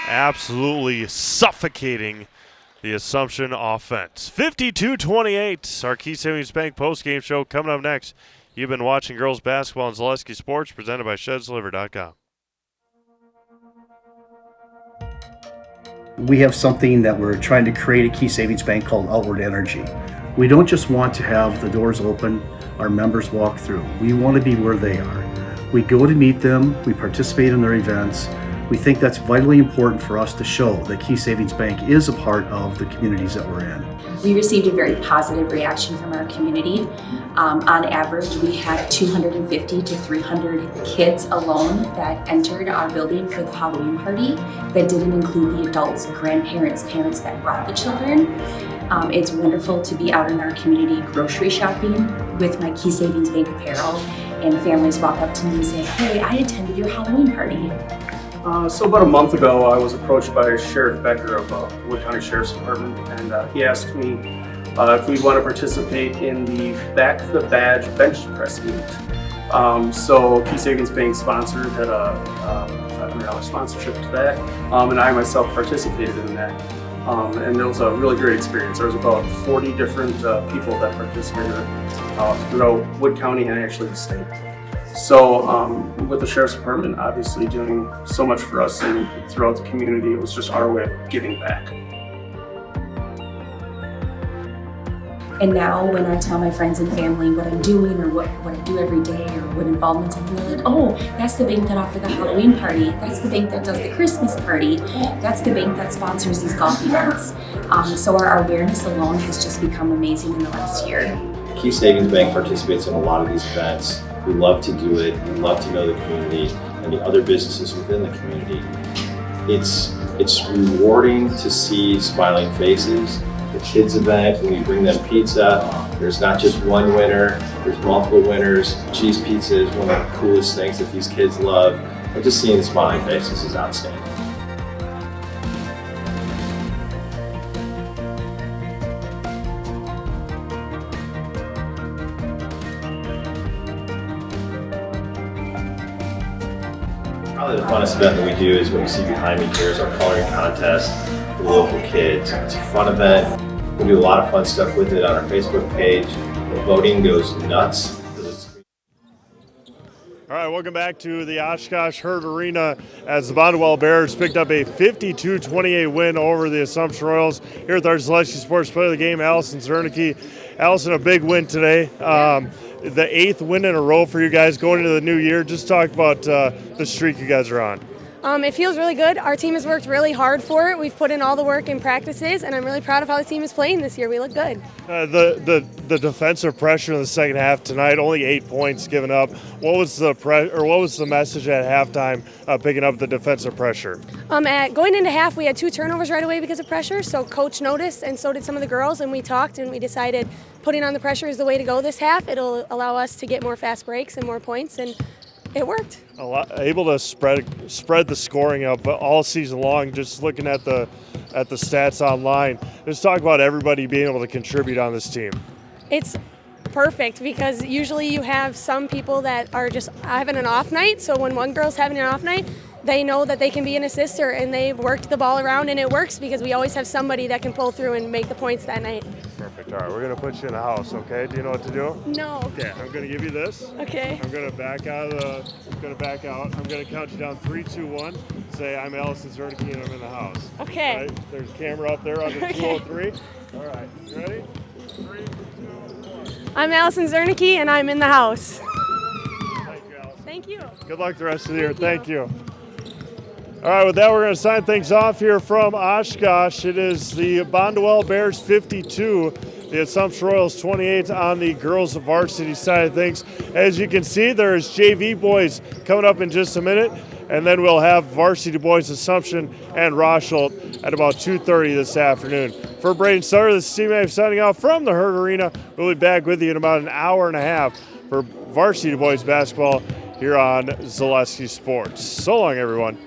S1: absolutely suffocating the Assumption offense. 52-28, our Key Savings Bank postgame show coming up next. You've been watching girls basketball on Zaleski Sports, presented by ShedsDeliver.com.
S4: We have something that we're trying to create at Key Savings Bank called Outward Energy. We don't just want to have the doors open, our members walk through. We want to be where they are. We go to meet them, we participate in their events. We think that's vitally important for us to show that Key Savings Bank is a part of the communities that we're in.
S6: We received a very positive reaction from our community. On average, we had 250 to 300 kids alone that entered our building for the Halloween party. That didn't include the adults, grandparents, parents that brought the children. It's wonderful to be out in our community grocery shopping with my Key Savings Bank apparel, and families walk up to me and say, "Hey, I attended your Halloween party."
S23: So about a month ago, I was approached by Sheriff Becker of Wood County Sheriff's Department, and he asked me if we'd want to participate in the Back the Badge bench press meet. So Key Savings Bank sponsored, had a $500 sponsorship to that, and I myself participated in that. And it was a really great experience. There was about 40 different people that participated throughout Wood County and actually the state. So with the Sheriff's Department obviously doing so much for us and throughout the community, it was just our way of giving back.
S6: And now when I tell my friends and family what I'm doing or what I do every day or what involvements I'm doing, they're like, "Oh, that's the bank that offered the Halloween party. That's the bank that does the Christmas party. That's the bank that sponsors these golf events." So our awareness alone has just become amazing in the last year.
S24: Key Savings Bank participates in a lot of these events. We love to do it. We love to know the community and the other businesses within the community. It's rewarding to see smiling faces. The kids event, when we bring them pizza, there's not just one winner, there's multiple winners. Cheese pizza is one of the coolest things that these kids love. And just seeing the smiling faces is outstanding. Probably the funnest event that we do is what you see behind me here is our coloring contest for the local kids. It's a fun event. We do a lot of fun stuff with it on our Facebook page. The voting goes nuts.
S1: All right, welcome back to the Oshkosh Herd Arena as the Bonduel Bears picked up a 52-28 win over the Assumption Royals. Here at our Zaleski Sports Player of the Game, Allison Zernicke. Allison, a big win today. The 8th win in a row for you guys going into the new year. Just talk about the streak you guys are on.
S25: It feels really good. Our team has worked really hard for it. We've put in all the work in practices, and I'm really proud of how the team is playing this year. We look good.
S1: The defensive pressure in the second half tonight, only 8 points given up. What was the message at halftime picking up the defensive pressure?
S25: Going into half, we had 2 turnovers right away because of pressure. So coach noticed, and so did some of the girls, and we talked, and we decided putting on the pressure is the way to go this half. It'll allow us to get more fast breaks and more points, and it worked.
S1: Able to spread the scoring up all season long. Just looking at the stats online, just talk about everybody being able to contribute on this team.
S25: It's perfect because usually you have some people that are just having an off night. So when one girl's having an off night, they know that they can be an assister, and they've worked the ball around, and it works because we always have somebody that can pull through and make the points that night.
S1: Perfect. All right, we're going to put you in the house, okay? Do you know what to do?
S25: No.
S1: Okay, I'm going to give you this.
S25: Okay.
S1: I'm going to back out. I'm going to count you down 3, 2, 1. Say, I'm Allison Zernicke and I'm in the house.
S25: Okay.
S1: All right, there's a camera up there under 203. All right, you ready? 3, 2, 1.
S25: I'm Allison Zernicke and I'm in the house.
S1: Thank you, Allison.
S25: Thank you.
S1: Good luck the rest of the year. Thank you. All right, with that, we're going to sign things off here from Oshkosh. It is the Bonduel Bears 52, The Assumption Royals 28 on the girls varsity side of things. As you can see, there's JV boys coming up in just a minute, and then we'll have varsity boys Assumption and Rosholt at about 2:30 this afternoon. For Braden Sutter, this is Steve May signing off from the Herd Arena. We'll be back with you in about an hour and a half for varsity boys basketball here on Zaleski Sports. So long, everyone.